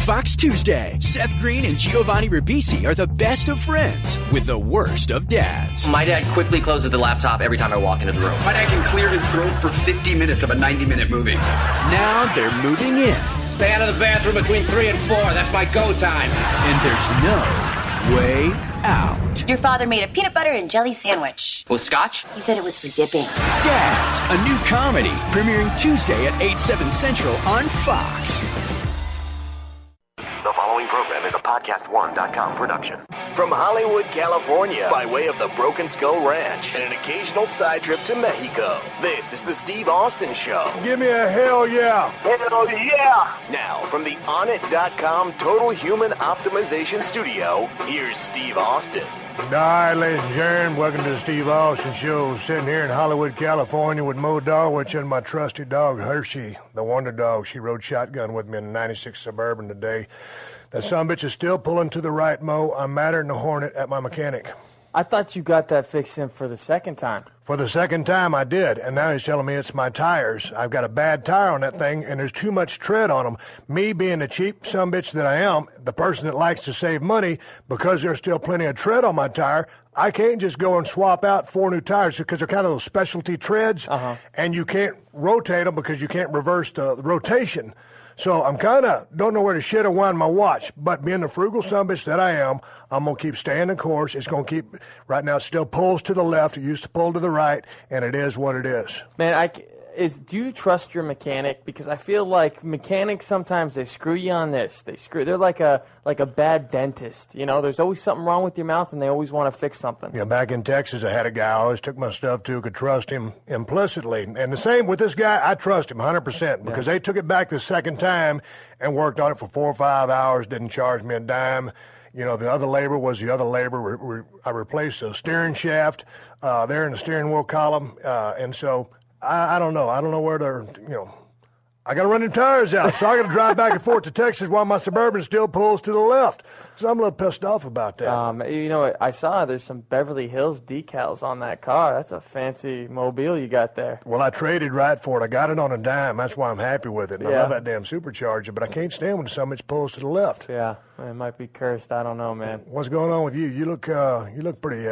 Fox Tuesday. Seth Green and Giovanni Ribisi are the best of friends with the worst of dads. My dad quickly closes the laptop every time I walk into the room. My dad can clear his throat for 50 minutes of a 90-minute movie. Now they're moving in. Stay out of the bathroom between 3 and 4. That's my go time. And there's no way out. Your father made a peanut butter and jelly sandwich. With scotch? He said it was for dipping. Dads, a new comedy, premiering Tuesday at 8, 7 Central on Fox. The following program is a PodcastOne.com production. From Hollywood, California, by way of the Broken Skull Ranch and an occasional side trip to Mexico, this is the Steve Austin Show. Give me a hell yeah. Hell yeah. Now, from the OnIt.com Total Human Optimization Studio, here's Steve Austin. All right, ladies and gentlemen, welcome to the Steve Austin Show. Sitting here in Hollywood, California with Mo Darwich and my trusty dog, Hershey, the Wonder Dog. She rode shotgun with me in a 96 Suburban today. That sumbitch is still pulling to the right, Mo. I'm madder than a hornet at my mechanic. I thought you got that fixed in for the second time. For the second time, I did, and now he's telling me it's my tires. I've got a bad tire on that thing, and there's too much tread on them. Me being the cheap sumbitch that I am, the person that likes to save money, because there's still plenty of tread on my tire, I can't just go and swap out 4 new tires because they're kind of those specialty treads, and you can't rotate them because you can't reverse the rotation. So I'm kind of don't know where to shit or wind my watch, but being the frugal sumbitch that I am, I'm going to keep staying the course. It's going to keep, right now it still pulls to the left. It used to pull to the right, and it is what it is. Man, do you trust your mechanic? Because I feel like mechanics sometimes they screw you on this. They're like a bad dentist. You know, there's always something wrong with your mouth, and they always want to fix something. Yeah, back in Texas, I had a guy I always took my stuff to, could trust him implicitly. And the same with this guy, I trust him 100% because they took it back the second time and worked on it for 4 or 5 hours, didn't charge me a dime. You know, the other labor was the other labor. I replaced the steering shaft there in the steering wheel column, and so I don't know. I don't know where they're, I got to run them tires out, so I got to drive back and forth to Texas while my Suburban still pulls to the left. So I'm a little pissed off about that. I saw there's some Beverly Hills decals on that car. That's a fancy mobile you got there. Well, I traded right for it. I got it on a dime. That's why I'm happy with it. And I love that damn supercharger, but I can't stand when so much pulls to the left. Yeah, it might be cursed. I don't know, man. What's going on with you? You look pretty.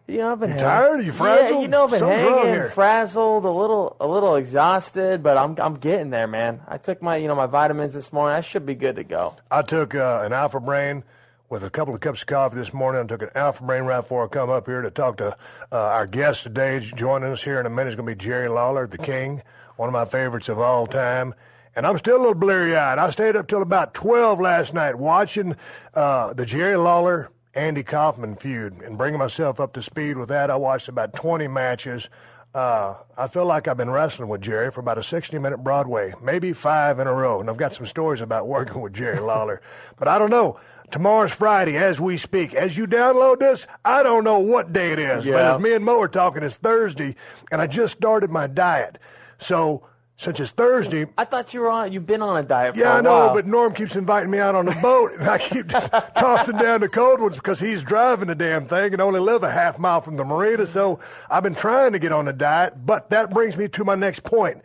I've been tired? Are you frazzled? Yeah, I've been hanging, frazzled, a little exhausted, but I'm getting there, man. I took my vitamins this morning. I should be good to go. I took an Alpha Brain with a couple of cups of coffee this morning. I took an Alpha Brain right before I come up here to talk to our guest today. Joining us here in a minute is going to be Jerry Lawler, the King, one of my favorites of all time. And I'm still a little bleary-eyed. I stayed up till about 12 last night watching the Jerry Lawler Andy Kaufman feud and bringing myself up to speed with that. I watched about 20 matches. I feel like I've been wrestling with Jerry for about a 60-minute Broadway, maybe 5 in a row. And I've got some stories about working with Jerry Lawler. But I don't know. Tomorrow's Friday as we speak. As you download this, I don't know what day it is. Yeah. But as me and Mo are talking, it's Thursday, and I just started my diet. So since it's Thursday. I thought you've been on a diet for a while. Yeah, I know, but Norm keeps inviting me out on the boat, and I keep tossing down the cold ones because he's driving the damn thing and only live a half mile from the marina. So I've been trying to get on a diet, but that brings me to my next point.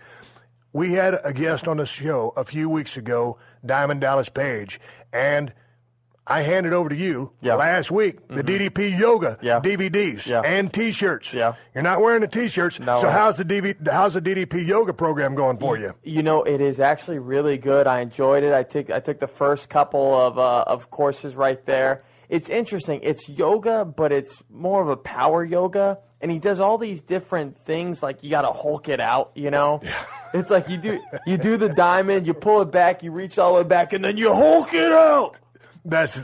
We had a guest on the show a few weeks ago, Diamond Dallas Page, and I handed over to you last week the DDP Yoga DVDs and T-shirts. Yeah. You're not wearing the T-shirts, no. So how's the DDP Yoga program going for you? It is actually really good. I enjoyed it. I took the first couple of courses right there. It's interesting. It's yoga, but it's more of a power yoga. And he does all these different things, like you got to Hulk it out, Yeah. It's like you do the diamond, you pull it back, you reach all the way back, and then you Hulk it out.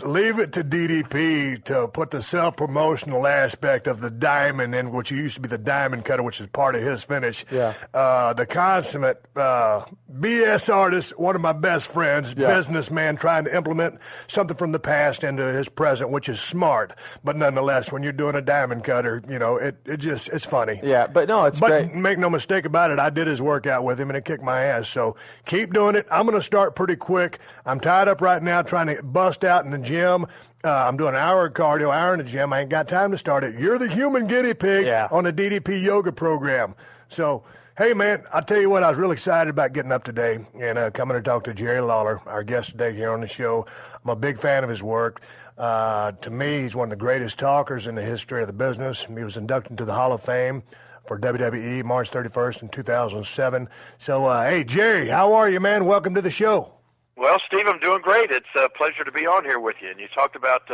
Leave it to DDP to put the self-promotional aspect of the diamond in, which used to be the diamond cutter, which is part of his finish. Yeah. The consummate BS artist, one of my best friends, businessman, trying to implement something from the past into his present, which is smart. But nonetheless, when you're doing a diamond cutter, it's funny. Yeah, but no, it's great. But make no mistake about it, I did his workout with him, and it kicked my ass. So keep doing it. I'm going to start pretty quick. I'm tied up right now trying to bust out in the gym. I'm doing an hour of cardio, hour in the gym. I ain't got time to start it. You're the human guinea pig on the DDP yoga program. So Hey, man, I'll tell you what, I was really excited about getting up today and coming to talk to Jerry Lawler, our guest today here on the show. I'm a big fan of his work. To me, he's one of the greatest talkers in the history of the business. He was inducted into the Hall of Fame for WWE March 31st in 2007. So, hey, Jerry, how are you, man? Welcome to the show. Well, Steve, I'm doing great. It's a pleasure to be on here with you. And you talked about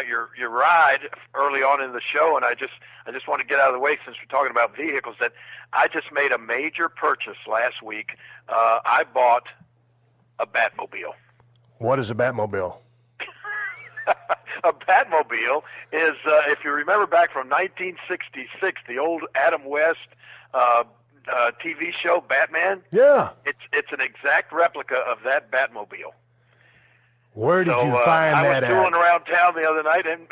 your ride early on in the show, and I just want to get out of the way since we're talking about vehicles that I just made a major purchase last week. I bought a Batmobile. What is a Batmobile? A Batmobile is, if you remember back from 1966, the old Adam West TV show Batman. Yeah. It's an exact replica of that Batmobile. Where did you find that at? I was tooling around town the other night, and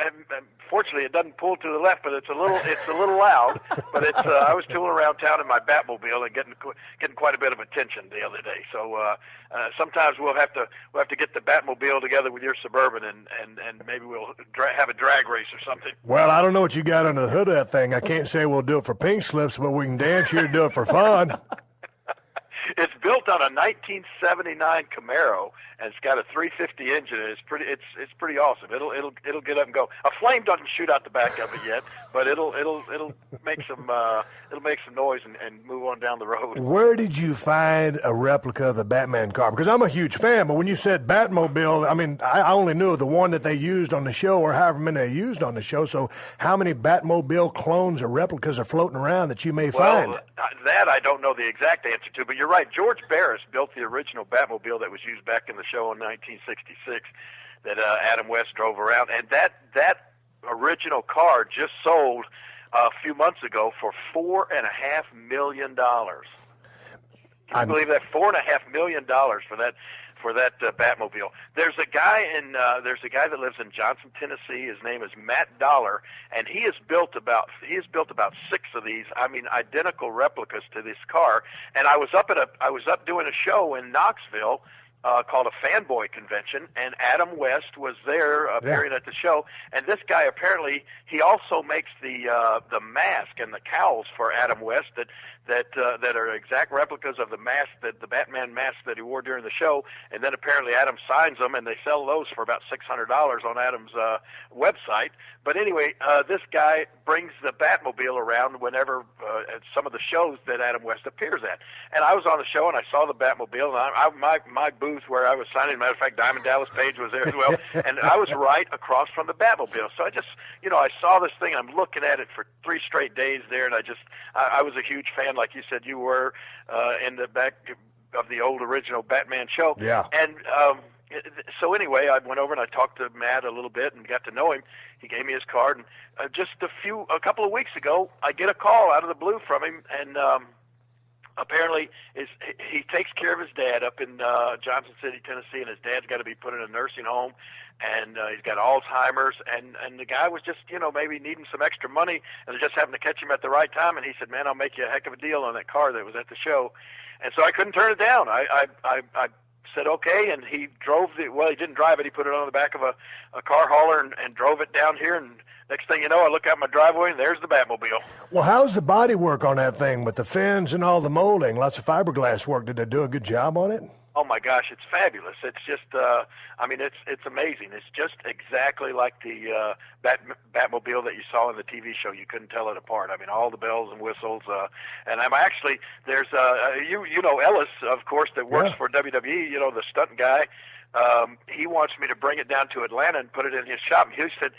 fortunately it doesn't pull to the left, but it's a little loud. But I was tooling around town in my Batmobile and getting quite a bit of attention the other day. So sometimes we'll have to get the Batmobile together with your Suburban, and maybe we'll have a drag race or something. Well, I don't know what you got under the hood of that thing. I can't say we'll do it for pink slips, but we can dance here and do it for fun. It's built on a 1979 Camaro, and it's got a 350 engine. And it's pretty awesome. It'll get up and go. A flame doesn't shoot out the back of it yet, but it'll make some noise and move on down the road. Where did you find a replica of the Batman car? Because I'm a huge fan, but when you said Batmobile, I mean I only knew the one that they used on the show, or however many they used on the show. So how many Batmobile clones or replicas are floating around that you may find? That I don't know the exact answer to, but you're right. George Barris built the original Batmobile that was used back in the show in 1966 that Adam West drove around, and that original car just sold a few months ago for $4.5 million. Can you believe that? $4.5 million for that Batmobile. There's a guy that lives in Johnson, Tennessee. His name is Matt Dollar, and he has built about 6 of these. I mean, identical replicas to this car. And I was up doing a show in Knoxville called a Fanboy Convention, and Adam West was there appearing at the show. And this guy apparently he also makes the mask and the cowls for Adam West that are exact replicas of the mask, the Batman mask that he wore during the show. And then apparently Adam signs them, and they sell those for about $600 on Adam's website. But anyway, this guy brings the Batmobile around whenever at some of the shows that Adam West appears at. And I was on the show, and I saw the Batmobile, and my booth where I was signing, matter of fact, Diamond Dallas Page was there as well, and I was right across from the Batmobile. So I just, I saw this thing, and I'm looking at it for 3 straight days there, and I was a huge fan, like you said you were, in the back of the old original Batman show. Yeah. And so anyway, I went over and I talked to Matt a little bit and got to know him. He gave me his card, and just a couple of weeks ago, I get a call out of the blue from him, and apparently he takes care of his dad up in Johnson City, Tennessee, and his dad's got to be put in a nursing home, and he's got Alzheimer's, and the guy was just, maybe needing some extra money, and just happened to catch him at the right time, and he said, man, I'll make you a heck of a deal on that car that was at the show. And so I couldn't turn it down. I said okay, and he drove he didn't drive it, he put it on the back of a car hauler and drove it down here, and next thing you know, I look out my driveway, and there's the Batmobile. Well, how's the body work on that thing with the fins and all the molding? Lots of fiberglass work. Did they do a good job on it? Oh my gosh, it's fabulous. It's just, it's amazing. It's just exactly like the Batmobile that you saw in the TV show. You couldn't tell it apart. I mean, all the bells and whistles. And I'm actually, there's, you know Ellis, of course, that works for WWE, the stunt guy. He wants me to bring it down to Atlanta and put it in his shop. He said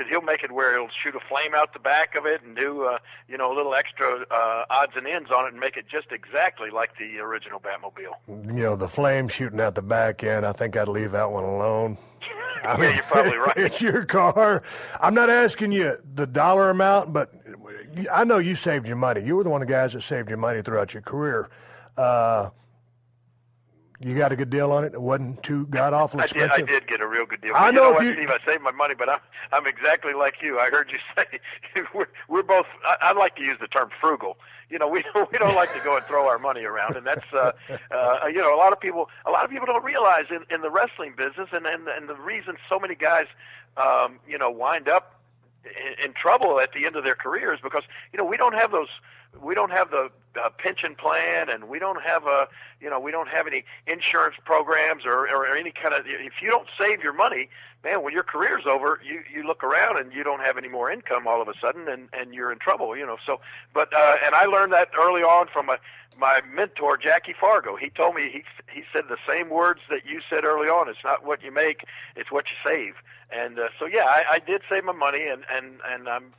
he'll make it where he'll shoot a flame out the back of it and do a little extra odds and ends on it and make it just exactly like the original Batmobile. The flame shooting out the back end, I think I'd leave that one alone. Yeah, you're probably right. It's your car. I'm not asking you the dollar amount, but I know you saved your money. You were one of the guys that saved your money throughout your career. You got a good deal on it? It wasn't too god-awful expensive? I did get a real good deal. I know Steve, I saved my money, but I'm exactly like you. I heard you say we're both, I like to use the term frugal. We don't like to go and throw our money around, and that's, a lot of people don't realize in the wrestling business, and the reason so many guys, wind up in trouble at the end of their careers because, we don't have those the pension plan, and we don't have we don't have any insurance programs or any kind of. If you don't save your money, man, when your career's over, you look around and you don't have any more income all of a sudden, and you're in trouble. So, but and I learned that early on from my mentor, Jackie Fargo. He told me, he said the same words that you said early on. It's not what you make, it's what you save. And so yeah, I did save my money, and I'm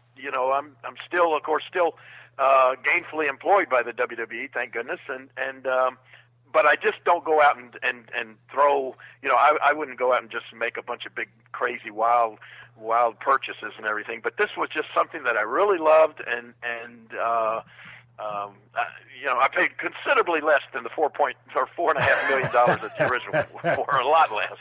still, of course, gainfully employed by the WWE, thank goodness, and but I just don't go out and throw, I wouldn't go out and just make a bunch of big, crazy, wild purchases and everything. But this was just something that I really loved, and I paid considerably less than the $4.5 million that the original for, a lot less.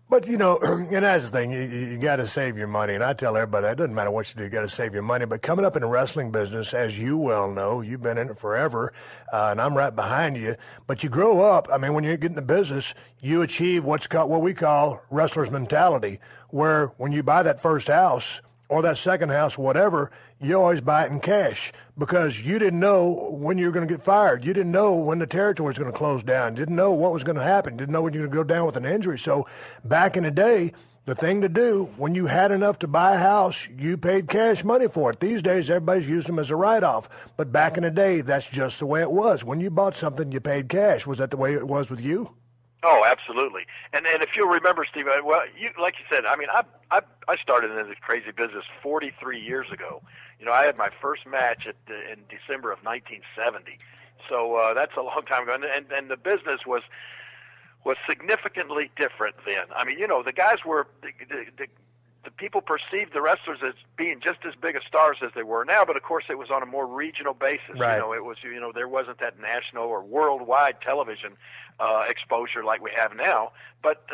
But, and that's the thing, you got to save your money. And I tell everybody, it doesn't matter what you do, you got to save your money. But coming up in the wrestling business, as you well know, you've been in it forever, and I'm right behind you. But you grow up, when you get in the business, you achieve what we call wrestler's mentality, where when you buy that first house or that second house, whatever, you always buy it in cash because you didn't know when you were going to get fired. You didn't know when the territory was going to close down. You didn't know what was going to happen. You didn't know when you were going to go down with an injury. So back in the day, the thing to do, when you had enough to buy a house, you paid cash money for it. These days, everybody's using them as a write-off. But back in the day, that's just the way it was. When you bought something, you paid cash. Was that the way it was with you? Oh, absolutely. And if you'll remember, Steve, like you said, I started in this crazy business 43 years ago. I had my first match in December of 1970. So that's a long time ago. And the business was significantly different then. The guys were the people perceived the wrestlers as being just as big a stars as they were now, but of course it was on a more regional basis. Right. It was there wasn't that national or worldwide television exposure like we have now. But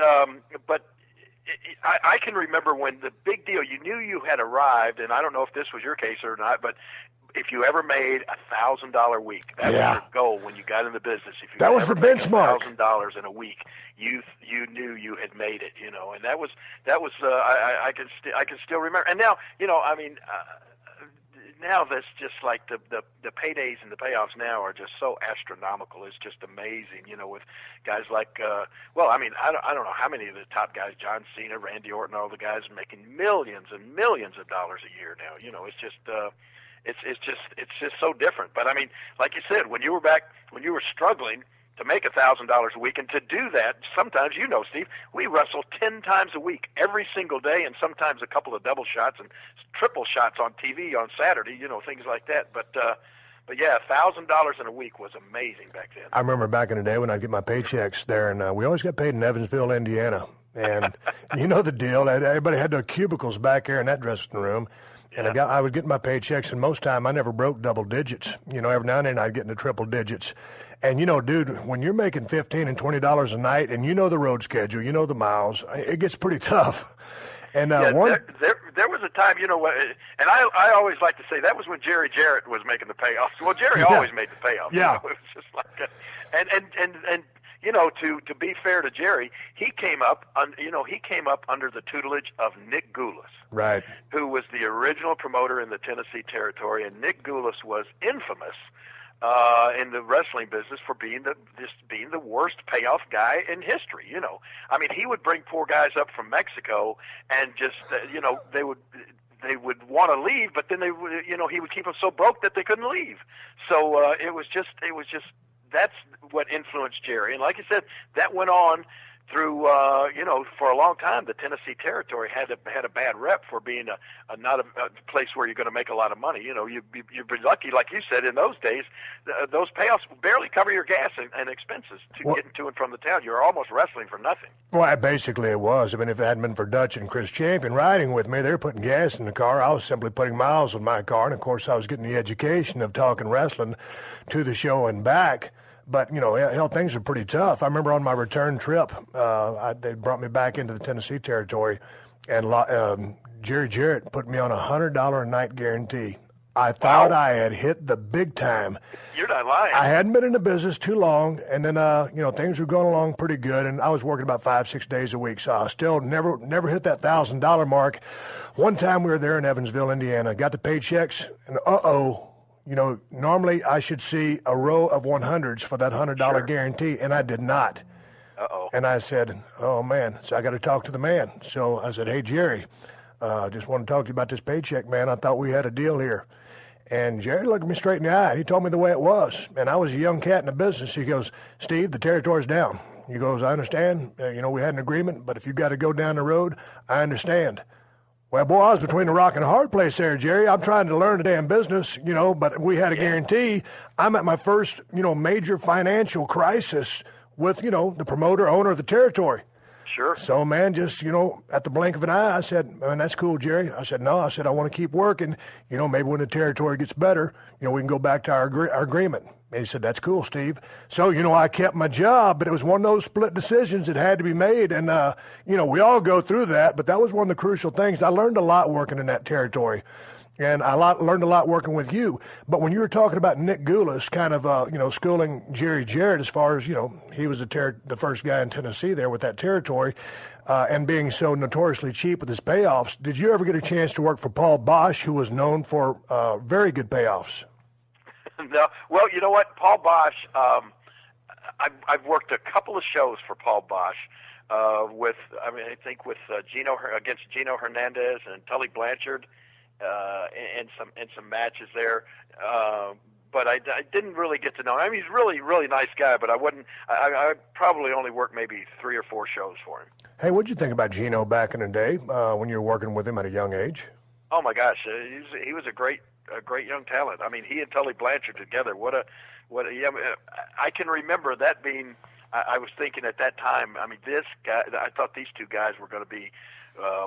I can remember when the big deal, you knew you had arrived, and I don't know if this was your case or not, but if you ever made $1,000 a week, that was your goal when you got in the business. If you that was the benchmark. $1,000 in a week, you knew you had made it, and that was I can still remember. And now, now that's just like the paydays and the payoffs now are just so astronomical. It's just amazing, with guys like I don't know how many of the top guys, John Cena, Randy Orton, all the guys making millions and millions of dollars a year now. It's just it's just so different. But like you said, when you were struggling to make $1,000 a week, and to do that, sometimes, Steve, we wrestle 10 times a week, every single day, and sometimes a couple of double shots and triple shots on TV on Saturday, things like that. But yeah, $1,000 in a week was amazing back then. I remember back in the day when I'd get my paychecks there, and we always got paid in Evansville, Indiana. And you know the deal. Everybody had their cubicles back there in that dressing room. And I was getting my paychecks, and most time I never broke double digits. Every now and then I'd get into triple digits. And, dude, when you're making $15 and $20 a night, and the road schedule, the miles, it gets pretty tough. And there was a time, and I always like to say that was when Jerry Jarrett was making the payoffs. Well, Jerry always made the payoffs. Yeah. It was just like and to be fair to Jerry, he came up under the tutelage of Nick Goulas, right, who was the original promoter in the Tennessee territory, and Nick Goulas was infamous in the wrestling business for being the worst payoff guy in history. He would bring poor guys up from Mexico, and just they would want to leave, but then he would keep them so broke that they couldn't leave. So it was just that's what influenced Jerry. And like I said, that went on through, for a long time. The Tennessee territory had a bad rep for being not a place where you're going to make a lot of money. You'd be lucky, like you said, in those days, those payoffs barely cover your gas and expenses getting to and from the town. You're almost wrestling for nothing. Well, basically it was. If it hadn't been for Dutch and Chris Champion riding with me, they were putting gas in the car. I was simply putting miles on my car. And, of course, I was getting the education of talking wrestling to the show and back. But, hell, things are pretty tough. I remember on my return trip, they brought me back into the Tennessee territory, and Jerry Jarrett put me on a $100 a night guarantee. I thought I had hit the big time. You're not lying. I hadn't been in the business too long, and then, things were going along pretty good, and I was working about 5-6 days a week, so I still never hit that $1,000 mark. One time we were there in Evansville, Indiana, got the paychecks, and normally I should see a row of 100s for that $100 guarantee, and I did not. Uh-oh. And I said, oh, man, so I got to talk to the man. So I said, hey, Jerry, just want to talk to you about this paycheck, man. I thought we had a deal here. And Jerry looked me straight in the eye. He told me the way it was. And I was a young cat in the business. He goes, Steve, the territory's down. He goes, I understand. We had an agreement, but if you got to go down the road, I understand. Well, boy, I was between a rock and a hard place there, Jerry. I'm trying to learn the damn business, but we had a guarantee. I'm at my first, major financial crisis with, the promoter, owner of the territory. Sure. So, man, just, at the blink of an eye, I said, man, that's cool, Jerry. I said, no, I want to keep working. Maybe when the territory gets better, we can go back to our agreement. And he said, that's cool, Steve. So, I kept my job, but it was one of those split decisions that had to be made. And, we all go through that, but that was one of the crucial things. I learned a lot working in that territory. And I learned a lot working with you. But when you were talking about Nick Goulas kind of, schooling Jerry Jarrett as far as, he was the first guy in Tennessee there with that territory and being so notoriously cheap with his payoffs, did you ever get a chance to work for Paul Bosch, who was known for very good payoffs? No. Well, you know what? Paul Bosch, I've worked a couple of shows for Paul Bosch with against Gino Hernandez and Tully Blanchard. And some matches there, but I didn't really get to know him. I mean, he's really, really nice guy, but I probably only worked maybe 3 or 4 shows for him. Hey, what'd you think about Gino back in the day when you were working with him at a young age? Oh my gosh, he was a great young talent. I mean, he and Tully Blanchard together. I can remember that being. I was thinking at that time. I mean, this guy. I thought these two guys were going to be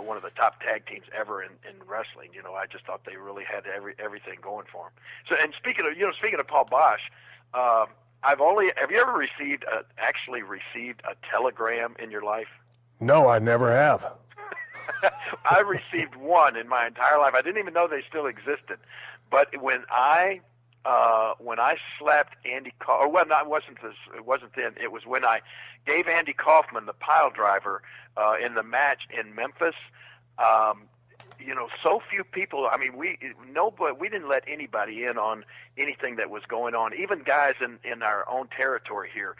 one of the top tag teams ever in wrestling. I just thought they really had everything going for them. So, and speaking of Paul Bosch, have you ever actually received a telegram in your life? No, I never have. I received one in my entire life. I didn't even know they still existed. But when I slapped Andy Kaufman, it wasn't then. It was when I gave Andy Kaufman the pile driver in the match in Memphis. So few people. I mean, we didn't let anybody in on anything that was going on. Even guys in our own territory here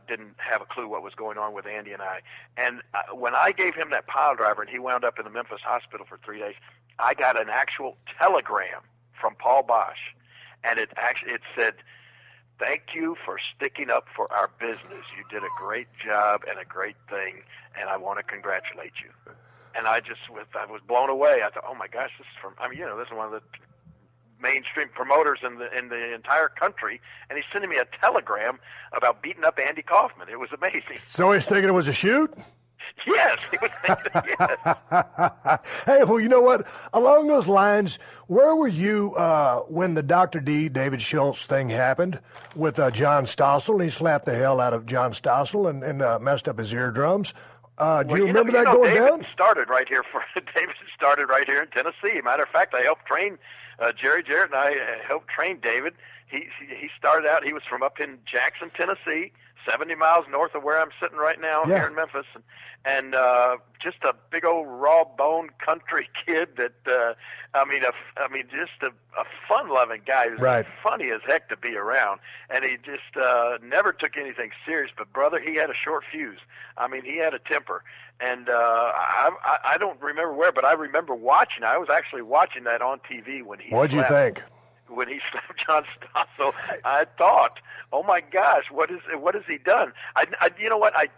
didn't have a clue what was going on with Andy and I. And when I gave him that pile driver, and he wound up in the Memphis hospital for 3 days, I got an actual telegram from Paul Bosch. And it said, thank you for sticking up for our business. You did a great job and a great thing, and I want to congratulate you. And I was blown away. I thought, oh my gosh, this is one of the mainstream promoters in the entire country, and he's sending me a telegram about beating up Andy Kaufman. It was amazing. So he's thinking it was a shoot? Yes, he was thinking, yes. Hey, well, you know what? Along those lines, where were you when the Dr. D, David Schultz thing happened with John Stossel? He slapped the hell out of John Stossel and messed up his eardrums. Do you remember that going David down? David started right here in Tennessee. Matter of fact, I helped train Jerry Jarrett, and I helped train David. He started out. He was from up in Jackson, Tennessee, 70 miles north of where I'm sitting right now here in Memphis, and just a big old raw bone country kid that just a fun-loving guy. He was funny as heck to be around, and he just never took anything serious. But brother, he had a short fuse. I mean, he had a temper, and I don't remember where, but I remember watching. I was actually watching that on TV when he. What'd you think? When he slapped John Stossel, I thought, "Oh my gosh, what has he done?" You know what? I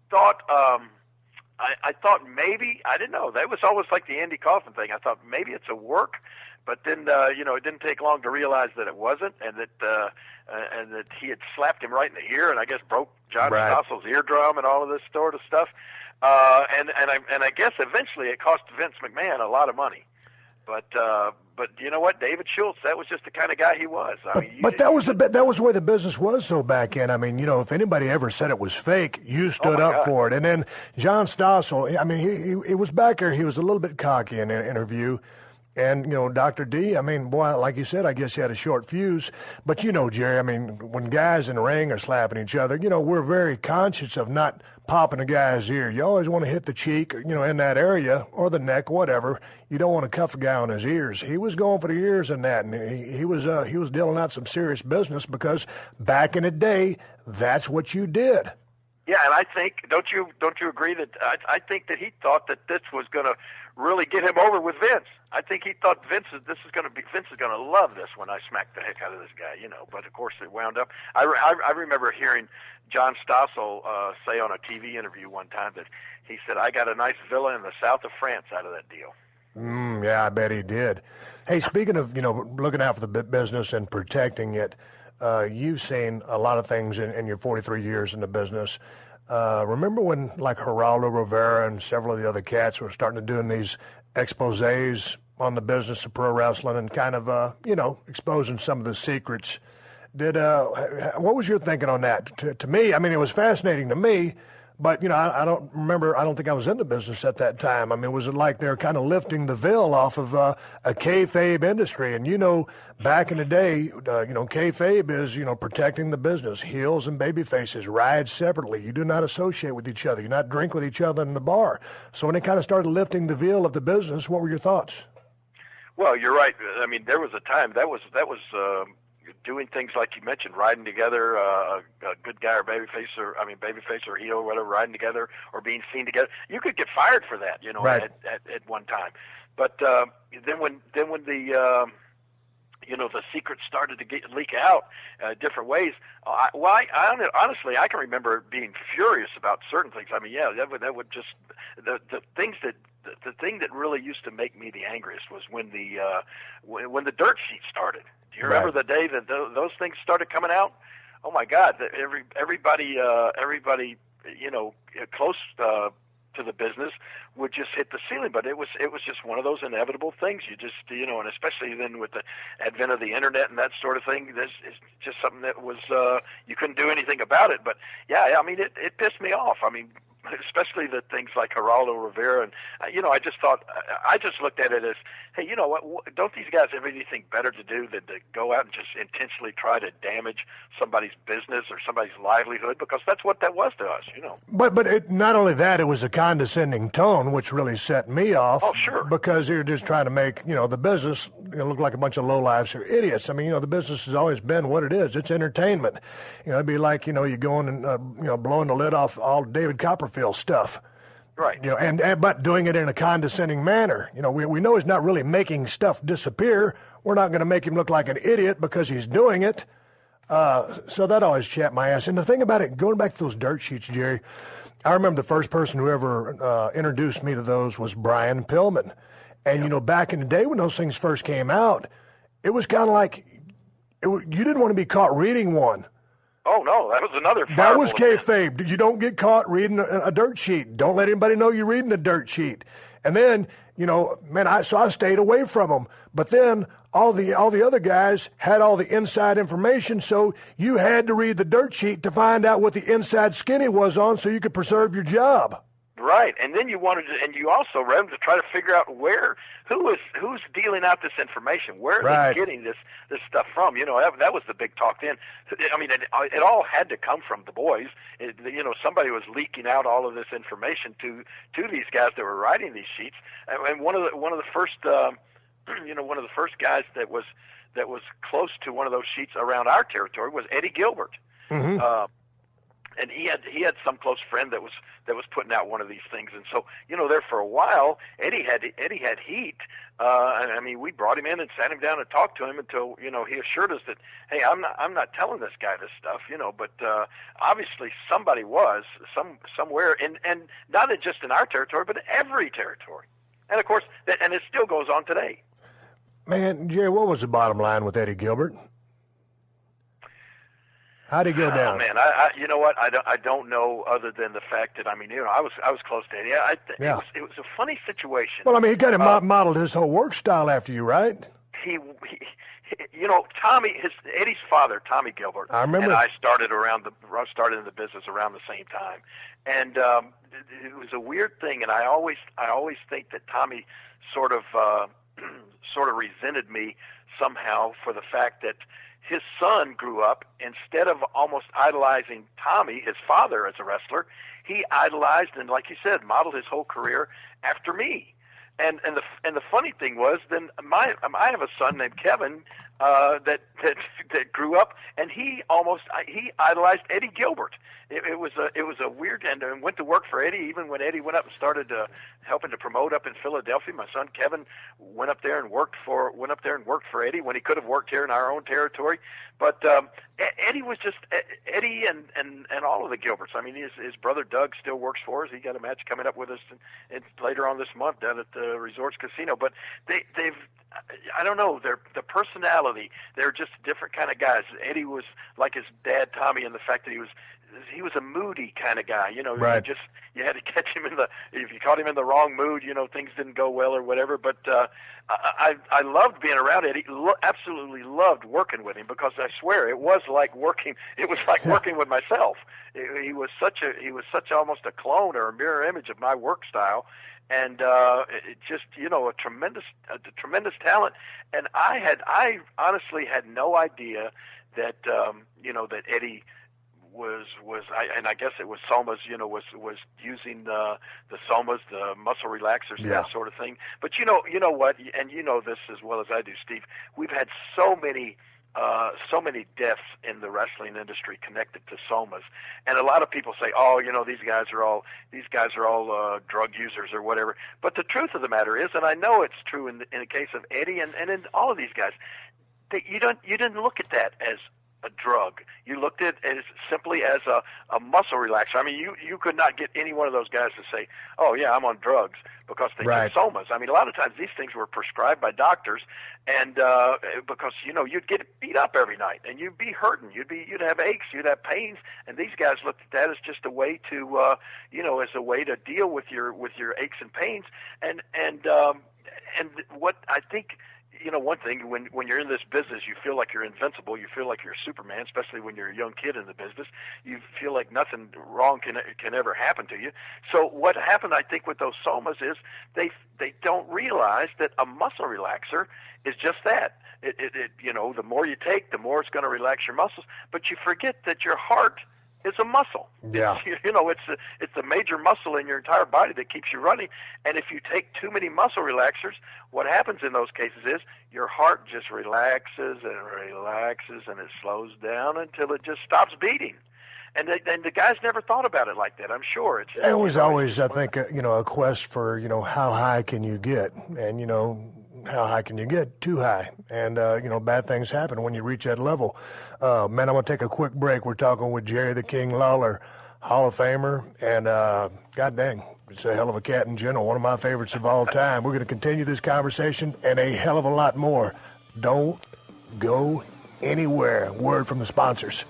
thought I thought maybe, I didn't know. That was always like the Andy Kaufman thing. I thought maybe it's a work, but then it didn't take long to realize that it wasn't, and that he had slapped him right in the ear, and I guess broke John Stossel's eardrum and all of this sort of stuff. And I guess eventually it cost Vince McMahon a lot of money. But you know what, David Schultz, that was just the kind of guy he was. But that was the way the business was so back in. I mean, if anybody ever said it was fake, you stood up for it. And then John Stossel, I mean, he was back there. He was a little bit cocky in an interview, And, Dr. D, I mean, boy, like you said, I guess he had a short fuse. But, Jerry, I mean, when guys in the ring are slapping each other, we're very conscious of not popping a guy's ear. You always want to hit the cheek, in that area, or the neck, whatever. You don't want to cuff a guy on his ears. He was going for the ears in that, and he was dealing out some serious business because back in the day, that's what you did. Yeah, and I think, don't you agree that I think that he thought that this was going to really get him over with Vince. I think he thought Vince is going to love this when I smack the heck out of this guy, But of course, it wound up. I remember hearing John Stossel say on a TV interview one time that he said, "I got a nice villa in the south of France out of that deal." Yeah, I bet he did. Hey, speaking of looking out for the business and protecting it, you've seen a lot of things in your 43 years in the business. Remember when, like, Geraldo Rivera and several of the other cats were starting to doing these exposés on the business of pro wrestling and kind of, exposing some of the secrets? What was your thinking on that? To me, I mean, it was fascinating to me, but, I don't remember. I don't think I was in the business at that time. I mean, was it like they're kind of lifting the veil off of a kayfabe industry? And, back in the day, kayfabe is, protecting the business. Heels and baby faces ride separately. You do not associate with each other. You not drink with each other in the bar. So when they kind of started lifting the veil of the business, what were your thoughts? Well, you're right. I mean, there was a time that was doing things like you mentioned, riding together, a good guy or babyface or heel or whatever, riding together or being seen together. You could get fired for that, right. at one time. But then when the the secrets started to leak out different ways. Honestly, I can remember being furious about certain things. I mean, that would just the thing that really used to make me the angriest was when the dirt sheet started. Do you remember the day that those things started coming out? Oh my God! Everybody, close to the business would just hit the ceiling. But it was just one of those inevitable things. You just, and especially then with the advent of the internet and that sort of thing, this is just something that was you couldn't do anything about it. But yeah, I mean, it pissed me off. I mean, especially the things like Geraldo Rivera, and I just looked at it as, hey, you know what? Don't these guys have anything better to do than to go out and just intentionally try to damage somebody's business or somebody's livelihood? Because that's what that was to us, But not only that, it was a condescending tone, which really set me off. Oh, sure. Because you're just trying to make the business look like a bunch of lowlifes or idiots. I mean, the business has always been what it is. It's entertainment. It'd be like you going and blowing the lid off all David Copperfield stuff, right? But doing it in a condescending manner. We know he's not really making stuff disappear. We're not going to make him look like an idiot because he's doing it. So that always chapped my ass. And the thing about it, going back to those dirt sheets, Jerry, I remember the first person who ever introduced me to those was Brian Pillman. And back in the day when those things first came out, it was kind of like you didn't want to be caught reading one. Oh, no, that was another That was kayfabe. You don't get caught reading a dirt sheet. Don't let anybody know you're reading a dirt sheet. And then, I stayed away from them. But then all the other guys had all the inside information, so you had to read the dirt sheet to find out what the inside skinny was on so you could preserve your job. Right, and then you also read to try to figure out who's dealing out this information. Where are they getting this stuff from? That was the big talk then. I mean, it all had to come from the boys. Somebody was leaking out all of this information to these guys that were writing these sheets. And one of the first guys that was close to one of those sheets around our territory was Eddie Gilbert. Mm-hmm. And he had some close friend that was putting out one of these things, and so there for a while Eddie had heat. I mean, we brought him in and sat him down and talked to him until he assured us that, hey, I'm not telling this guy this stuff, but obviously somebody was somewhere, and not just in our territory, but every territory, and of course and it still goes on today. Man, Jerry, what was the bottom line with Eddie Gilbert? How'd he go down? Man, you know what? I don't know, other than the fact that I was close to Eddie. It was a funny situation. Well, I mean, he kind of modeled his whole work style after you, right? He Eddie's father, Tommy Gilbert. I remember. And I started in the business around the same time, and it was a weird thing. And I always think that Tommy sort of sort of resented me somehow for the fact that his son grew up, instead of almost idolizing Tommy, his father, as a wrestler, he idolized and, like you said, modeled his whole career after me. And the funny thing was, then I have a son named Kevin that grew up, and he idolized Eddie Gilbert. It was a weird, and went to work for Eddie. Even when Eddie went up and started helping to promote up in Philadelphia, my son Kevin went up there and worked for Eddie when he could have worked here in our own territory. But Eddie was just Eddie and all of the Gilberts. I mean, his brother Doug still works for us. He got a match coming up with us later on this month down at the Resorts Casino. But they've I don't know, the personality. They're just different kind of guys. Eddie was like his dad Tommy in the fact that he was a moody kind of guy. Right. You had to catch him if you caught him in the wrong mood, things didn't go well or whatever. But I loved being around Eddie. Absolutely loved working with him, because I swear it was like working. It was like working with myself. He was such almost a clone or a mirror image of my work style. And it just, a tremendous talent. And I honestly had no idea that that Eddie was I guess it was Somas, was using the Somas, the muscle relaxers, that sort of thing. But you know what, and you know this as well as I do, Steve. We've had so many deaths in the wrestling industry connected to Somas, and a lot of people say, "Oh, these guys are all drug users or whatever." But the truth of the matter is, and I know it's true in the case of Eddie and in all of these guys, that you didn't look at that as a drug. You looked at it as simply as a muscle relaxer. I mean, you could not get any one of those guys to say, "Oh yeah, I'm on drugs," because they took Somas. I mean, a lot of times these things were prescribed by doctors, and because you'd get beat up every night, and you'd be hurting, you'd have aches, you'd have pains, and these guys looked at that as just a way to as a way to deal with your aches and pains, and what I think. One thing, when you're in this business, you feel like you're invincible. You feel like you're Superman, especially when you're a young kid in the business. You feel like nothing wrong can ever happen to you. So what happened, I think, with those Somas is they don't realize that a muscle relaxer is just that. The more you take, the more it's going to relax your muscles. But you forget that your heart is a muscle. Yeah. It's a major muscle in your entire body that keeps you running. And if you take too many muscle relaxers, what happens in those cases is your heart just relaxes and relaxes, and it slows down until it just stops beating. And the guys never thought about it like that, I'm sure. It was always, I think, a quest for, how high can you get? And, how high can you get? Too high. And, bad things happen when you reach that level. Man, I'm going to take a quick break. We're talking with Jerry the King Lawler, Hall of Famer, and God dang, it's a hell of a cat in general, one of my favorites of all time. We're going to continue this conversation and a hell of a lot more. Don't go anywhere. Word from the sponsors.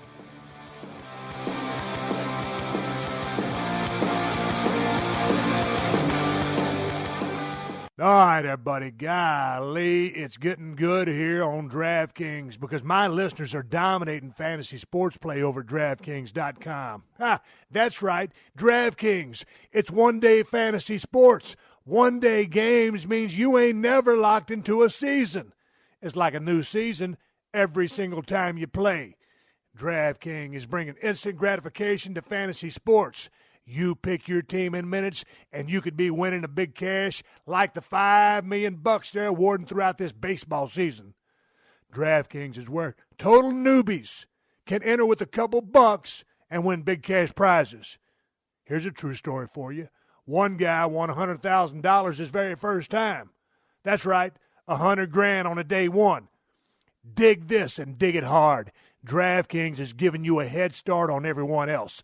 All right, everybody, golly, it's getting good here on DraftKings because my listeners are dominating fantasy sports play over at DraftKings.com. That's right, DraftKings. It's one-day fantasy sports. One-day games means you ain't never locked into a season. It's like a new season every single time you play. DraftKings is bringing instant gratification to fantasy sports. You pick your team in minutes, and you could be winning a big cash like the $5 million they're awarding throughout this baseball season. DraftKings is where total newbies can enter with a couple bucks and win big cash prizes. Here's a true story for you. One guy won $100,000 his very first time. That's right, $100,000 on a day one. Dig this and dig it hard. DraftKings is giving you a head start on everyone else.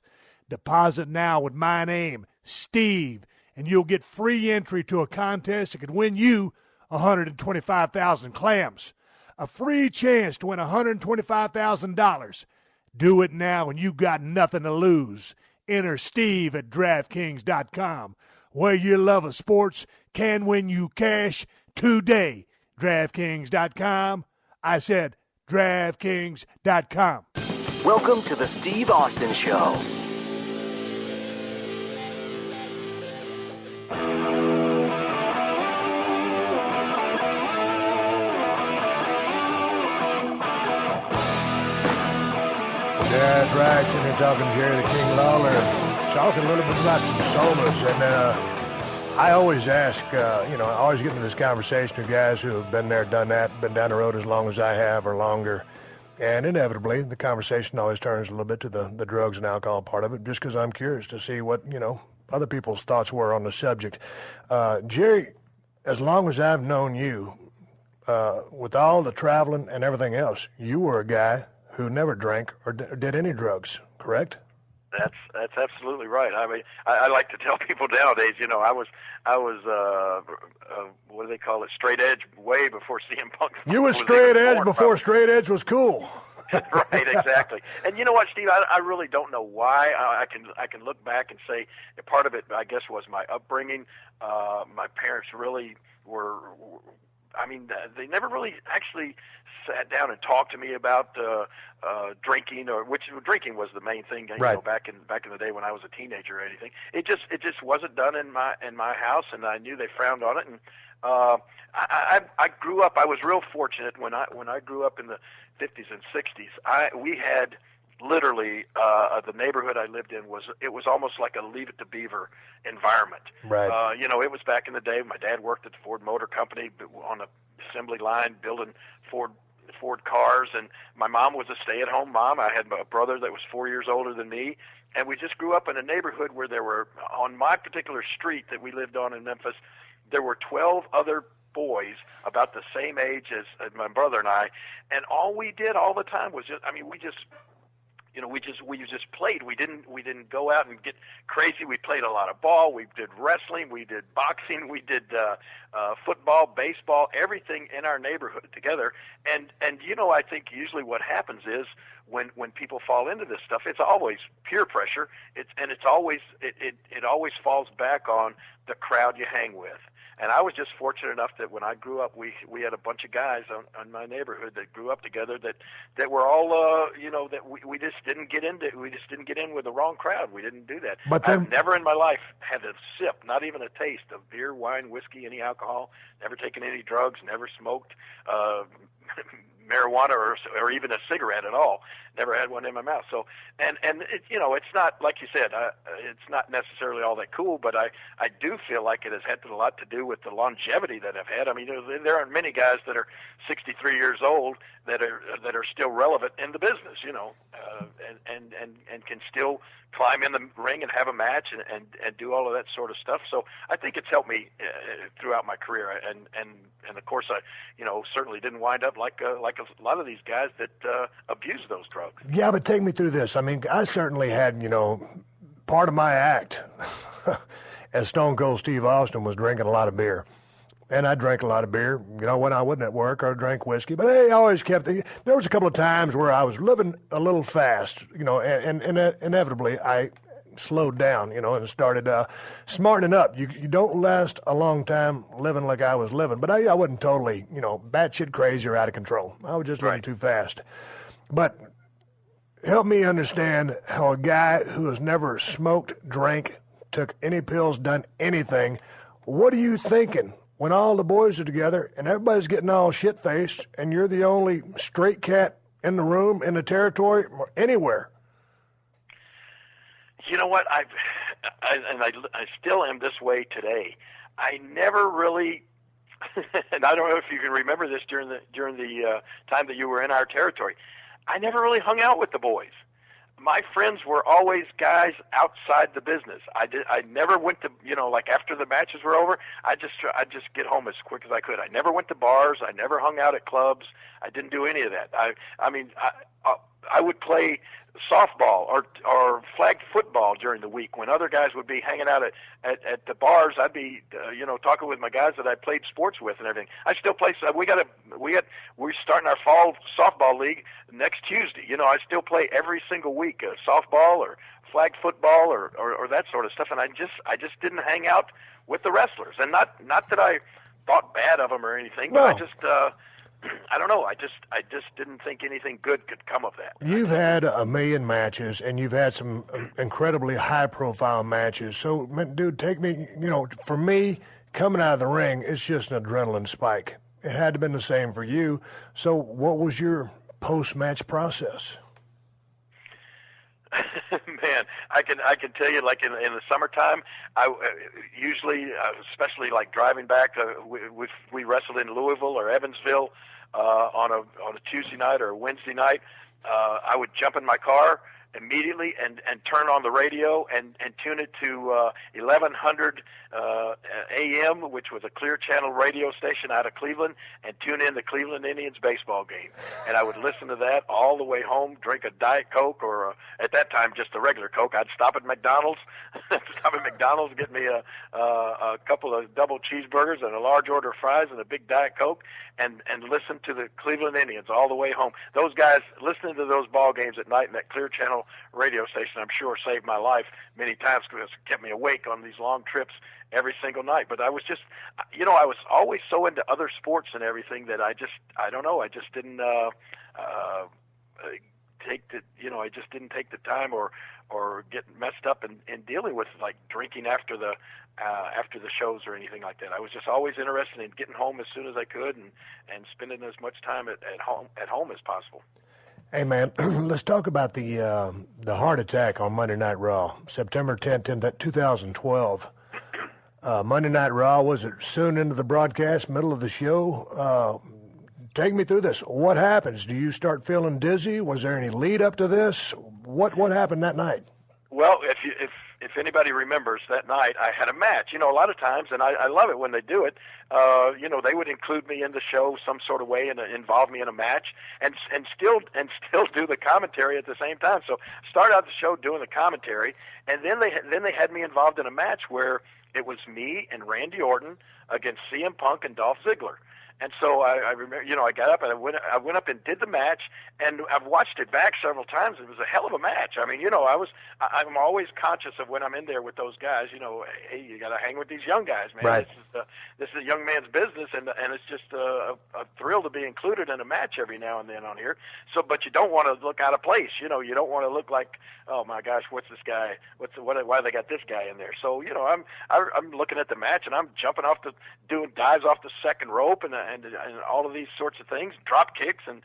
Deposit now with my name, Steve, and you'll get free entry to a contest that could win you 125,000 clams. A free chance to win $125,000. Do it now, and you've got nothing to lose. Enter Steve at DraftKings.com, where your love of sports can win you cash today. DraftKings.com. I said DraftKings.com. Welcome to the Steve Austin Show. That's right. Sitting here talking to Jerry the King Lawler, talking a little bit about some somas. And I always ask, I always get into this conversation with guys who have been there, done that, been down the road as long as I have or longer. And inevitably, the conversation always turns a little bit to the drugs and alcohol part of it, just because I'm curious to see what, other people's thoughts were on the subject. Jerry, as long as I've known you, with all the traveling and everything else, you were a guy who never drank or did any drugs, correct? That's absolutely right. I mean, I like to tell people nowadays, I was what do they call it, straight edge way before CM Punk. You was straight edge before straight edge was cool. Right, exactly. And you know what, Steve? I really don't know why. I can look back and say part of it, I guess, was my upbringing. My parents really were. I mean, they never really actually sat down and talked to me about drinking, which drinking was the main thing. Right. Back in the day when I was a teenager or anything. It just wasn't done in my house, and I knew they frowned on it. And I grew up. I was real fortunate when I grew up in the 50s and 60s. We had literally the neighborhood I lived in was almost like a Leave It to Beaver environment. Right. It was back in the day. My dad worked at the Ford Motor Company on a assembly line building Ford cars, and my mom was a stay-at-home mom. I had a brother that was 4 years older than me, and we just grew up in a neighborhood where there were, on my particular street that we lived on in Memphis, there were 12 other boys about the same age as my brother and I, and all we did all the time was we just played. We didn't go out and get crazy. We played a lot of ball. We did wrestling. We did boxing. We did football, baseball, everything in our neighborhood together. And I think usually what happens is when people fall into this stuff, it's always peer pressure. It always falls back on the crowd you hang with. And I was just fortunate enough that when I grew up, we had a bunch of guys on my neighborhood that grew up together that were all that we just didn't get in with the wrong crowd. We didn't do that. But then, I've never in my life had a sip, not even a taste of beer, wine, whiskey, any alcohol. Never taken any drugs. Never smoked marijuana or even a cigarette at all. Never had one in my mouth. So, and it's not, like you said, it's not necessarily all that cool, but I do feel like it has had a lot to do with the longevity that I've had. I mean, there aren't many guys that are 63 years old that are still relevant in the business, and can still climb in the ring and have a match and do all of that sort of stuff. So I think it's helped me throughout my career, and of course I certainly didn't wind up like a lot of these guys that abuse those drugs. Yeah, but take me through this. I mean, I certainly had, part of my act as Stone Cold Steve Austin was drinking a lot of beer. And I drank a lot of beer, when I wasn't at work, or drank whiskey. But I always kept thinking, there was a couple of times where I was living a little fast, and inevitably I slowed down, and started smartening up. You don't last a long time living like I was living. But I wasn't totally, batshit crazy or out of control. I was just living too fast. But help me understand how a guy who has never smoked, drank, took any pills, done anything, what are you thinking when all the boys are together and everybody's getting all shit-faced and you're the only straight cat in the room, in the territory, or anywhere? You know what? I still am this way today. I never really, and I don't know if you can remember this during the time that you were in our territory. I never really hung out with the boys. My friends were always guys outside the business. I never went to, like after the matches were over, I just get home as quick as I could. I never went to bars. I never hung out at clubs. I didn't do any of that. I would play softball or flag football during the week when other guys would be hanging out at the bars. I'd be talking with my guys that I played sports with and everything. I still play. We're starting our fall softball league next Tuesday. I still play every single week softball or flag football or that sort of stuff. And I just didn't hang out with the wrestlers. And not that I thought bad of them or anything, but I don't know. I just didn't think anything good could come of that. You've had a million matches, and you've had some incredibly high-profile matches. So, dude, take me, for me, coming out of the ring, it's just an adrenaline spike. It had to have been the same for you. So what was your post-match process? Man, I can tell you, like in the summertime, I usually, especially like driving back, we wrestled in Louisville or Evansville on a Tuesday night or a Wednesday night. I would jump in my car immediately and turn on the radio and tune it to 1100 AM, which was a Clear Channel radio station out of Cleveland, and tune in the Cleveland Indians baseball game. And I would listen to that all the way home, drink a Diet Coke or at that time just a regular Coke. I'd stop at McDonald's, get me a couple of double cheeseburgers and a large order of fries and a big Diet Coke, and listen to the Cleveland Indians all the way home. Those guys, listening to those ball games at night in that Clear Channel radio station, I'm sure saved my life many times because it kept me awake on these long trips every single night. But I was just, I was always so into other sports and everything that I just didn't take the time or get messed up in dealing with like drinking after the shows or anything like that. I was just always interested in getting home as soon as I could and spending as much time at home as possible. Hey, man, let's talk about the heart attack on Monday Night Raw, September 10th, 2012. Monday Night Raw, was it soon into the broadcast, middle of the show? Take me through this. What happens? Do you start feeling dizzy? Was there any lead up to this? What happened that night? Well, if anybody remembers that night, I had a match. A lot of times, and I love it when they do it. They would include me in the show some sort of way and involve me in a match, and still do the commentary at the same time. So start out the show doing the commentary, and then they had me involved in a match where it was me and Randy Orton against CM Punk and Dolph Ziggler. And so I remember, I got up and I went up and did the match, and I've watched it back several times. It was a hell of a match. I mean, I'm always conscious of when I'm in there with those guys. Hey, you got to hang with these young guys, man. Right. This is a young man's business, and it's just a thrill to be included in a match every now and then on here. So, but you don't want to look out of place. You don't want to look like, oh my gosh, what's this guy? Why they got this guy in there? So, I'm looking at the match, and I'm jumping doing dives off the second rope and all of these sorts of things, drop kicks and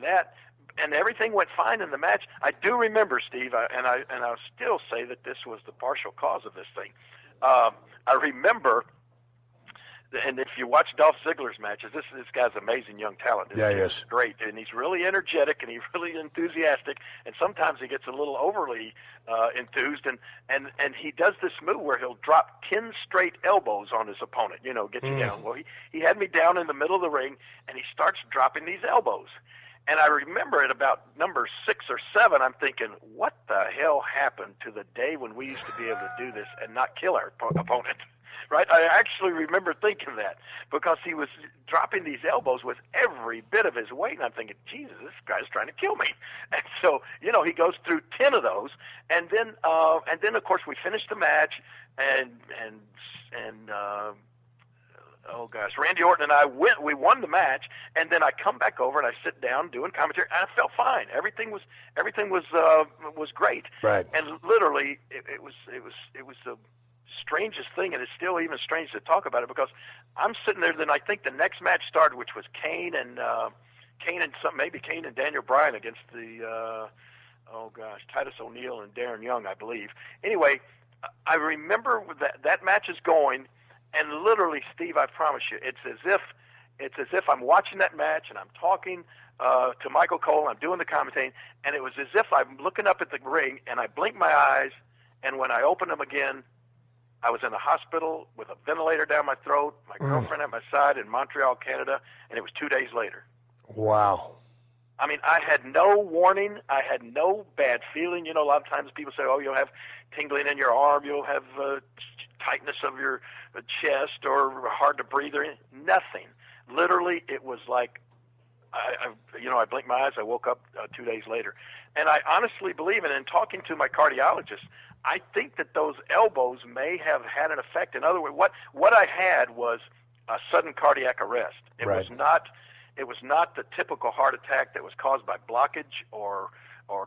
that, and everything went fine in the match. I do remember, Steve, and I'll still say that this was the partial cause of this thing. I remember, and if you watch Dolph Ziggler's matches, this guy's amazing young talent. Yeah, he is. Great, and he's really energetic and he's really enthusiastic, and sometimes he gets a little overly enthused, and he does this move where he'll drop 10 straight elbows on his opponent, get you down. Well, he had me down in the middle of the ring, and he starts dropping these elbows. And I remember at about number 6 or 7, I'm thinking, what the hell happened to the day when we used to be able to do this and not kill our opponent? Right? I actually remember thinking that because he was dropping these elbows with every bit of his weight, and I'm thinking, Jesus, this guy's trying to kill me. And so, he goes through 10 of those, and then of course we finished the match, and oh gosh, Randy Orton and I we won the match, and then I come back over and I sit down doing commentary, and I felt fine. Everything was great. Right. And literally, it was the strangest thing, and it's still even strange to talk about it because I'm sitting there. Then I think the next match started, which was Kane and Daniel Bryan against the Titus O'Neil and Darren Young, I believe. Anyway, I remember that match is going, and literally, Steve, I promise you, it's as if I'm watching that match and I'm talking to Michael Cole. I'm doing the commentating, and it was as if I'm looking up at the ring and I blink my eyes, and when I open them again, I was in a hospital with a ventilator down my throat, my girlfriend at my side in Montreal, Canada, and it was 2 days later. Wow. I mean, I had no warning. I had no bad feeling. A lot of times people say, oh, you'll have tingling in your arm, you'll have tightness of your chest or hard to breathe or anything. Nothing. Literally, it was like, I blinked my eyes, I woke up 2 days later. And I honestly believe, and in talking to my cardiologist, I think that those elbows may have had an effect. In other words, what I had was a sudden cardiac arrest. It Right. was not the typical heart attack that was caused by blockage or